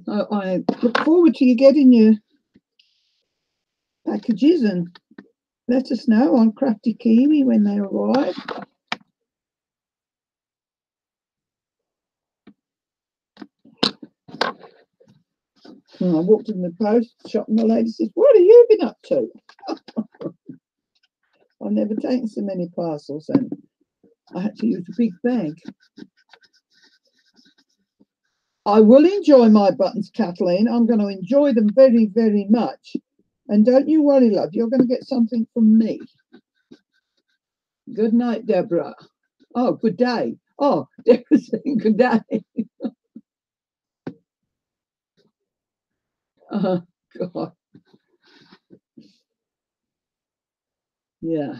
I look forward to you getting your packages and let us know on Crafty Kiwi when they arrive. And I walked in the post shop and the lady says, "What have you been up to?" I've never taken so many parcels and I had to use a big bag. I will enjoy my buttons, Kathleen. I'm going to enjoy them very, very much. And don't you worry, love, you're going to get something from me. Good night, Deborah. Oh, good day. Oh, Deborah's saying good day. Oh, God. Yeah.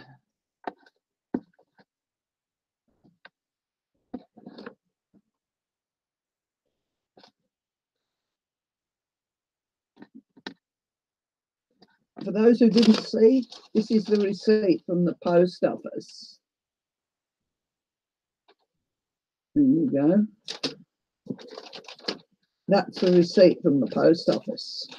For those who didn't see, this is the receipt from the post office. There you go. That's the receipt from the post office.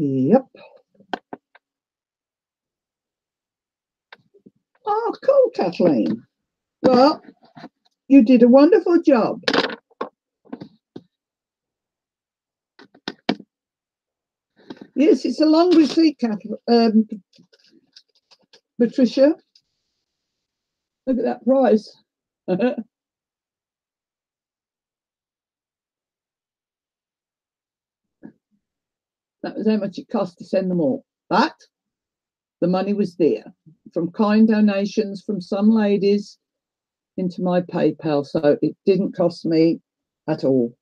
Yep. Oh, cool, Kathleen. Well, you did a wonderful job. Yes, it's a long receipt, Patricia. Look at that price. That was how much it cost to send them all. But the money was there from kind donations from some ladies into my PayPal. So it didn't cost me at all.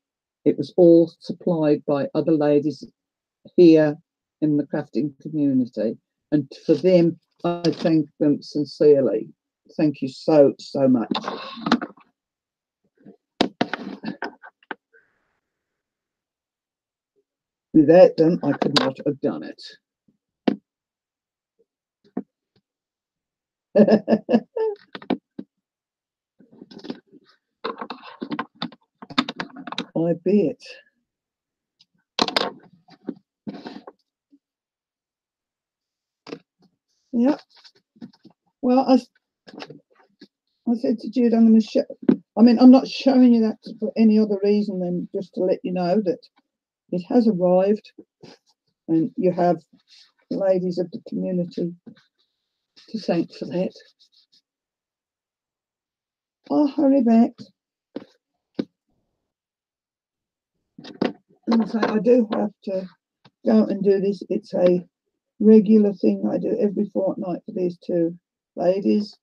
It was all supplied by other ladies here in the crafting community. And for them, I thank them sincerely. Thank you so, so much. Without them, I could not have done it. I bet. Yep. Well, I said to Jude, I'm going to show. I mean, I'm not showing you that for any other reason than just to let you know that it has arrived, and you have ladies of the community to thank for that. I'll hurry back. And so I do have to go and do this. It's a regular thing I do every fortnight for these two ladies.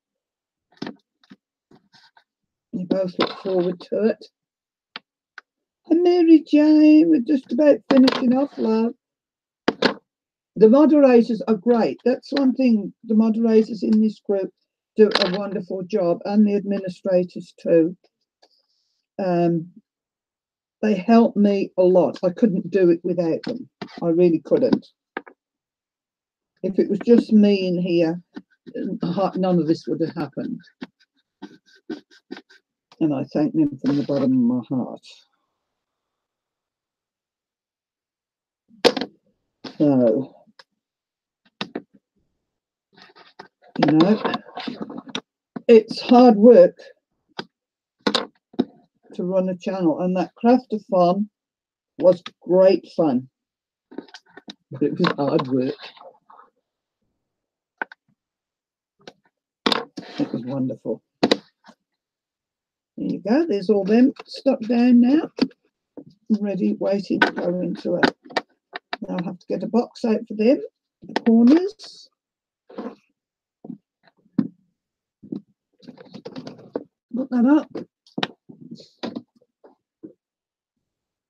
You both look forward to it. And Mary Jane, we're just about finishing off, love. The moderators are great. That's one thing. The moderators in this group do a wonderful job, and the administrators too. They help me a lot. I couldn't do it without them. I really couldn't. If it was just me in here, none of this would have happened. And I thank them from the bottom of my heart. So, you know, it's hard work to run a channel, and that craft-a-thon was great fun, but it was hard work. It was wonderful. There you go. There's all them stuck down now, ready, waiting to go into it. Now I'll have to get a box out for them, the corners. Put that up.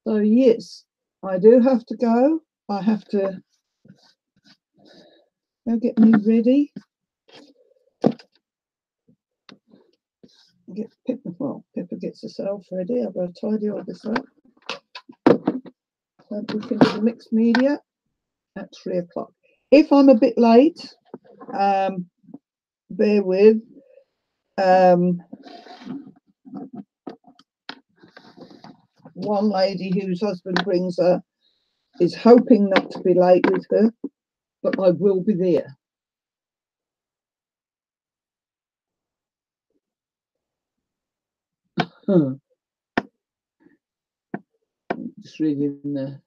So yes, I do have to go. I have to go get me ready. Get Pippa, well, Pippa gets herself ready. I've got to tidy all this up. So we can do the mixed media at 3 o'clock. If I'm a bit late, bear with. One lady whose husband brings her is hoping not to be late with her, but I will be there. Just reading the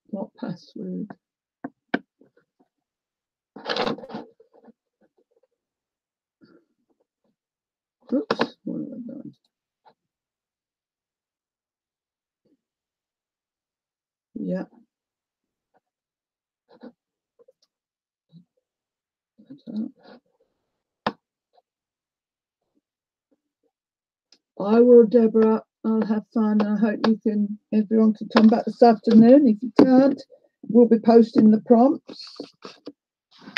what password. Oops, what have I done? Yeah. I will, Deborah. I'll have fun. I hope everyone can come back this afternoon. If you can't, we'll be posting the prompts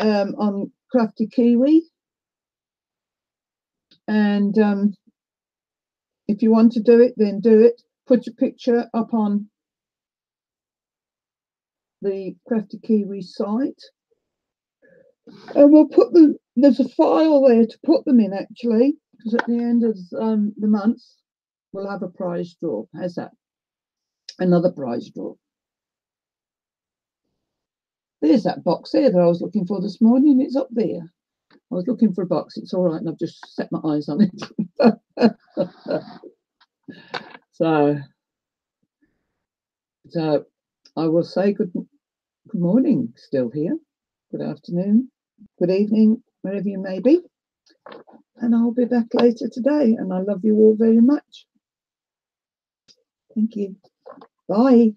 on Crafty Kiwi. And if you want to do it, then do it. Put your picture up on the Crafty Kiwi site. And we'll put them, there's a file there to put them in actually, because at the end of the month, we'll have a prize draw. How's that? Another prize draw. There's that box there that I was looking for this morning. It's up there. I was looking for a box. It's all right, and I've just set my eyes on it. So I will say good morning, still here. Good afternoon, good evening, wherever you may be. And I'll be back later today. And I love you all very much. Thank you. Bye.